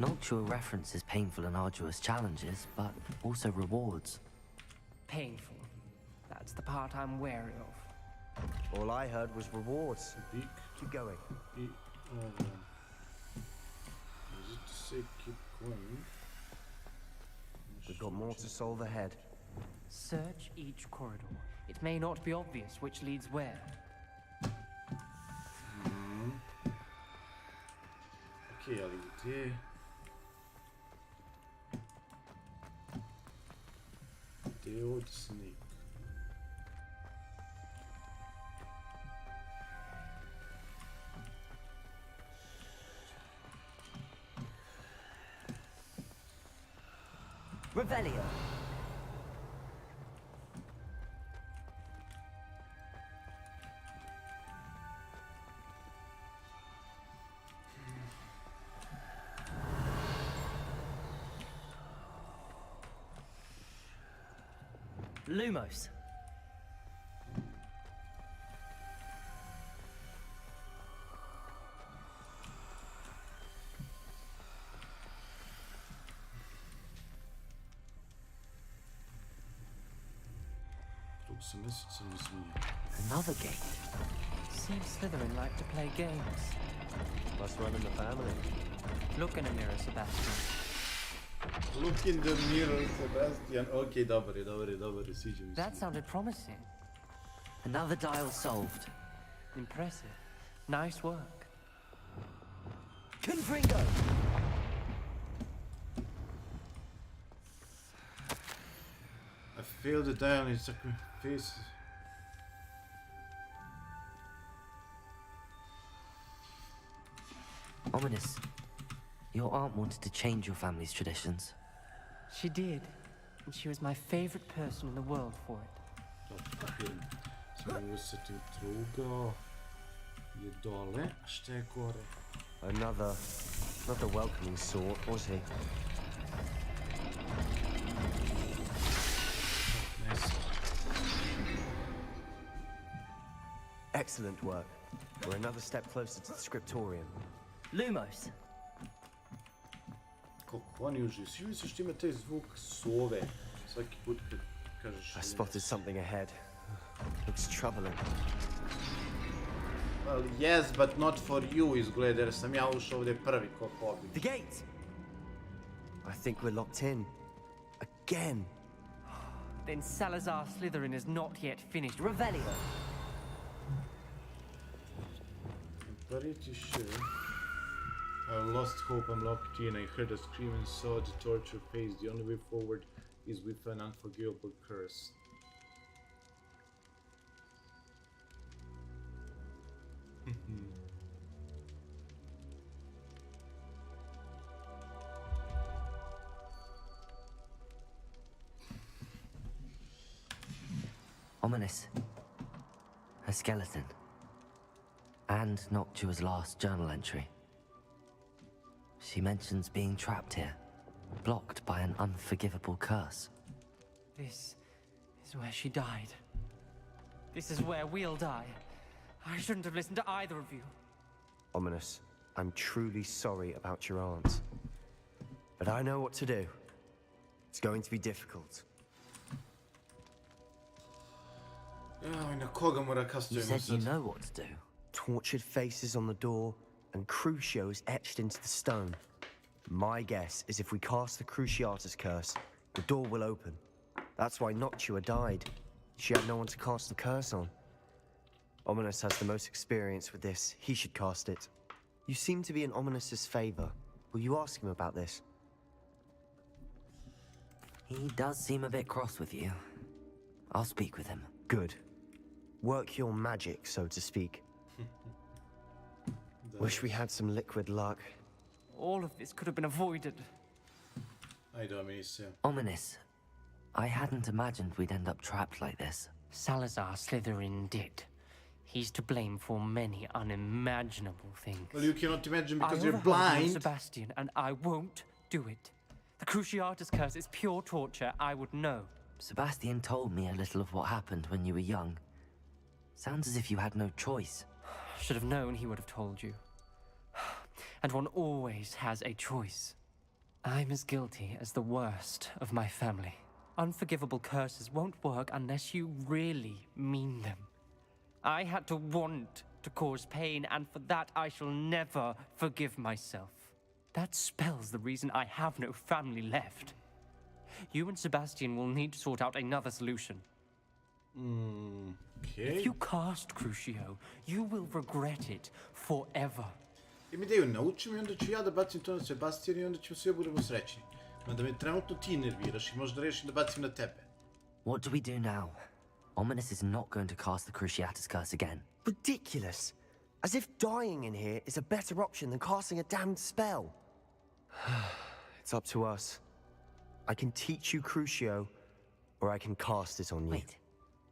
Noctua references painful and arduous challenges, but also rewards. Painful. That's the part I'm wary of. All I heard was rewards. Keep going. Is it to say keep going? We've got more to solve ahead. Search each corridor. It may not be obvious which leads where. Okay, ali gdje? Gdje je ovdje snake? Revelio. Lumos. Another gate. Seems Slytherin like to play games. Must run in the family. Look in a mirror, Sebastian. Look in the mirror, Sebastian. Okay, dobar je, sviđa mi se. That sounded promising. Another dial solved. Impressive. Nice work. Confringo! I failed the dial, it stuck my face. Ominous. Your aunt wanted to change your family's traditions. She did. And she was my favorite person in the world for it. Another, not the welcoming sort, was he? Excellent work. We're another step closer to the scriptorium. Lumos. Kako oni uživi, svi misliš ti ima taj zvuk sove svaki put kad kažeš... I spotted something ahead. Looks troubling. Well, yes, but not for you, izgleda, jer sam ja ušao ovdje prvi ko pobjeg. The gate! I think we're locked in. Again. Then Salazar Slytherin is not yet finished. Revelio. I'm pretty sure. I lost hope, I'm locked in. I heard a scream and saw the torture face. The only way forward is with an unforgivable curse. Ominous. A skeleton. And Noctua's last journal entry. She mentions being trapped here, blocked by an unforgivable curse. This is where she died. This is where we'll die. I shouldn't have listened to either of you. Ominous, I'm truly sorry about your aunt. But I know what to do. It's going to be difficult. You said you know what to do. Tortured faces on the door, and Crucio is etched into the stone. My guess is if we cast the Cruciatus curse, the door will open. That's why Noctua died. She had no one to cast the curse on. Ominous has the most experience with this. He should cast it. You seem to be in Ominous's favor. Will you ask him about this? He does seem a bit cross with you. I'll speak with him. Good. Work your magic, so to speak. Wish we had some liquid luck. All of this could have been avoided. Ominous. I hadn't imagined we'd end up trapped like this. Salazar Slytherin did. He's to blame for many unimaginable things. Well, you cannot imagine because you're I blind. Sebastian, and I won't do it. The Cruciatus curse is pure torture. I would know. Sebastian told me a little of what happened when you were young. Sounds as if you had no choice. Should have known he would have told you. And one always has a choice. I'm as guilty as the worst of my family. Unforgivable curses won't work unless you really mean them. I had to want to cause pain, and for that I shall never forgive myself. That spells the reason I have no family left. You and Sebastian will need to sort out another solution. Okay. If you cast Crucio, you will regret it forever. Im ideju, nauči mi, onda ću ja da bacim to na Sebastian i onda ćemo sve budemo srećni. Mada me trenutno ti nerviraš i možda rešim da bacim na tebe. What do we do now? Ominous is not going to cast the Cruciatus curse again. Ridiculous! As if dying in here is a better option than casting a damned spell. It's up to us. I can teach you Crucio, or I can cast it on you. Wait,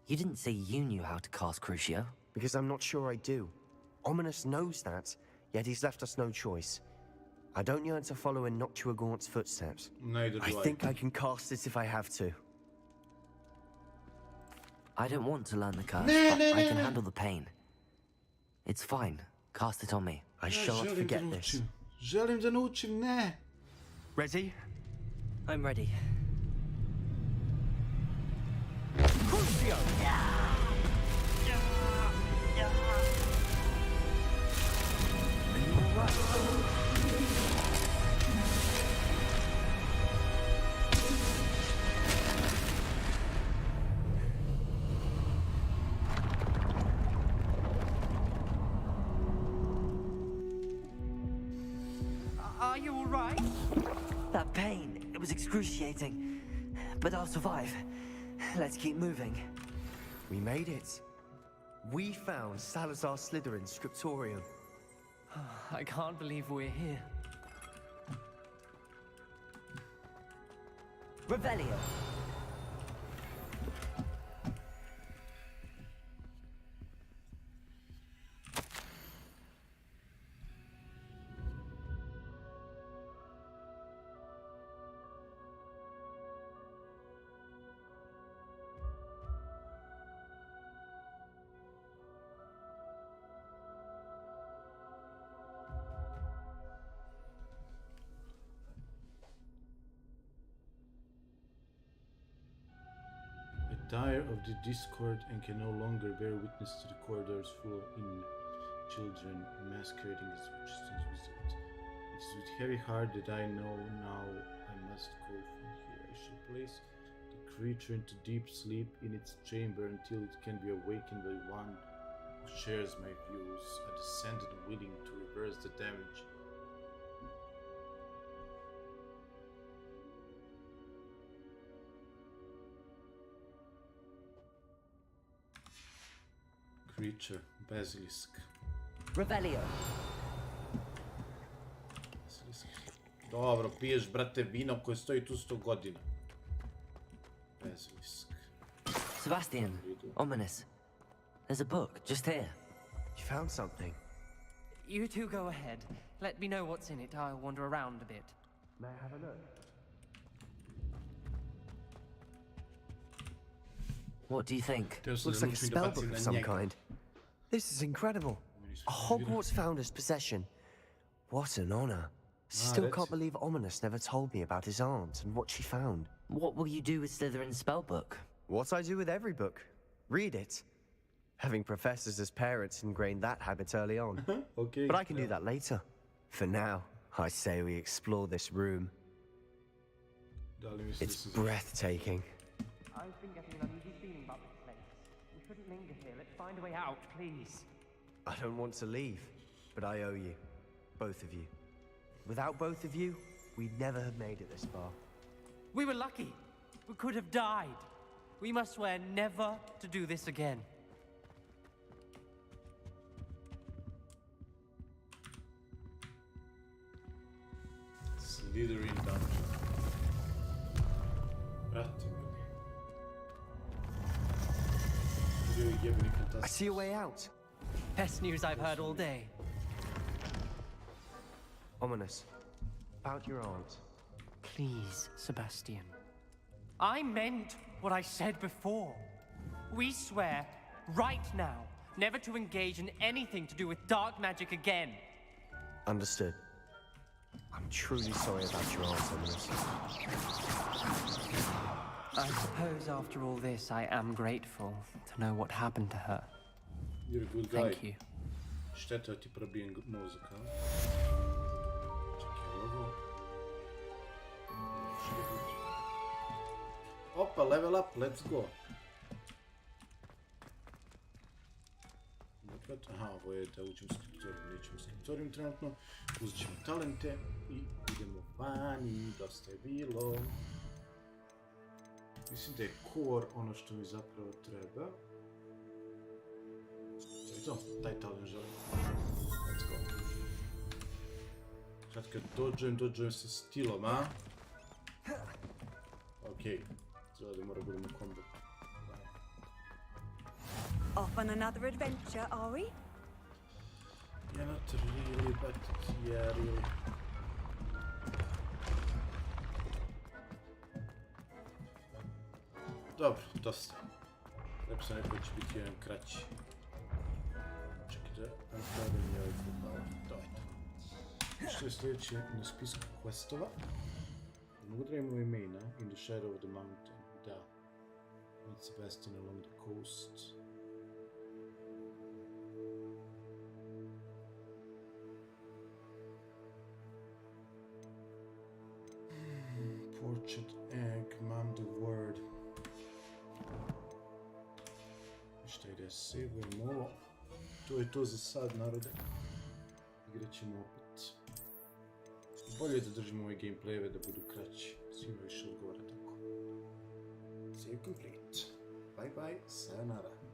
you didn't say you knew how to cast Crucio? Because I'm not sure I do. Ominous knows that, yet he's left us no choice. I don't yearn to follow in Noctua Gaunt's footsteps. Neither do I think I can cast it if I have to. I don't want to learn the curse, but I can handle the pain. It's fine. Cast it on me. I shall not forget this. Želim da naučim, ne! Ready? I'm ready. Crucio! you all right? That pain, it was excruciating. But I'll survive. Let's keep moving. We made it. We found Salazar Slytherin's scriptorium. I can't believe we're here. Revelio. Tire of the discord and can no longer bear witness to the corridors full of children masquerading as witches and wizards. It is with heavy heart that I know now I must go from here. I shall place the creature into deep sleep in its chamber until it can be awakened by one who shares my views. A descendant willing to reverse the damage. Creature, basilisk. Revelio. Basilisk. Dobro, piješ, brate, vino koje stoji tu 100 godina. Basilisk. Sebastian, ominous. There's a book, just here. You found something? You two go ahead. Let me know what's in it. I'll wander around a bit. May I have a look? What do you think? Looks like a spellbook of some kind. This is incredible. A Hogwarts founder's possession. What an honor. Still can't believe Ominous never told me about his aunt and what she found. What will you do with Slytherin's spellbook? What I do with every book. Read it. Having professors as parents ingrained that habit early on. Okay. But I can do that later. For now, I say we explore this room. It's breathtaking. I've been getting an uneasy feeling about this place. We shouldn't linger here. Let's find a way out, please. I don't want to leave, but I owe you. Both of you. Without both of you, we'd never have made it this far. We were lucky. We could have died. We must swear never to do this again. Slytherin dungeon. I see a way out. Best news I've heard all day. Ominous. About your aunt. Please, Sebastian. I meant what I said before. We swear, right now, never to engage in anything to do with dark magic again. Understood. I'm truly sorry about your aunt, Ominous. I suppose after all this, I am grateful to know what happened to her. You're a good guy. Thank you. Šteta ti probijem mozak, a? Čekaj, ovo... Opa, level up, let's go. Aha, ovo je da uđem u skriptorium, nećemo u skriptorium trenutno. Uzet ćemo talente i idemo vani, dosta je bilo. Mislim da je core ono što mi zapravo treba. To, taj talent želim. Let's go. Sad kad dođujem sa stilom, a? Okej, sada da mora budemo combat. Off on another adventure, are we? Yeah, not really, but yeah, really. Dobro, dosta. Lepo sam rekao da će biti jedan kraći. Čekaj da napravim i ovaj futbal. To je to. Što je sljedeće na spisku questova? Mogu da imamo email, ne? In the shadow of the mountain. Da. Meet Sebastian along the coast. Portrait egg, command the word. Šta ide, savujemo ovo. To je to za sad, narode. Igrat ćemo opet. Bolje je da držimo ove gameplayeve da budu kraći. Svima više odgovara tako. Save complete. Bye bye, sayonara.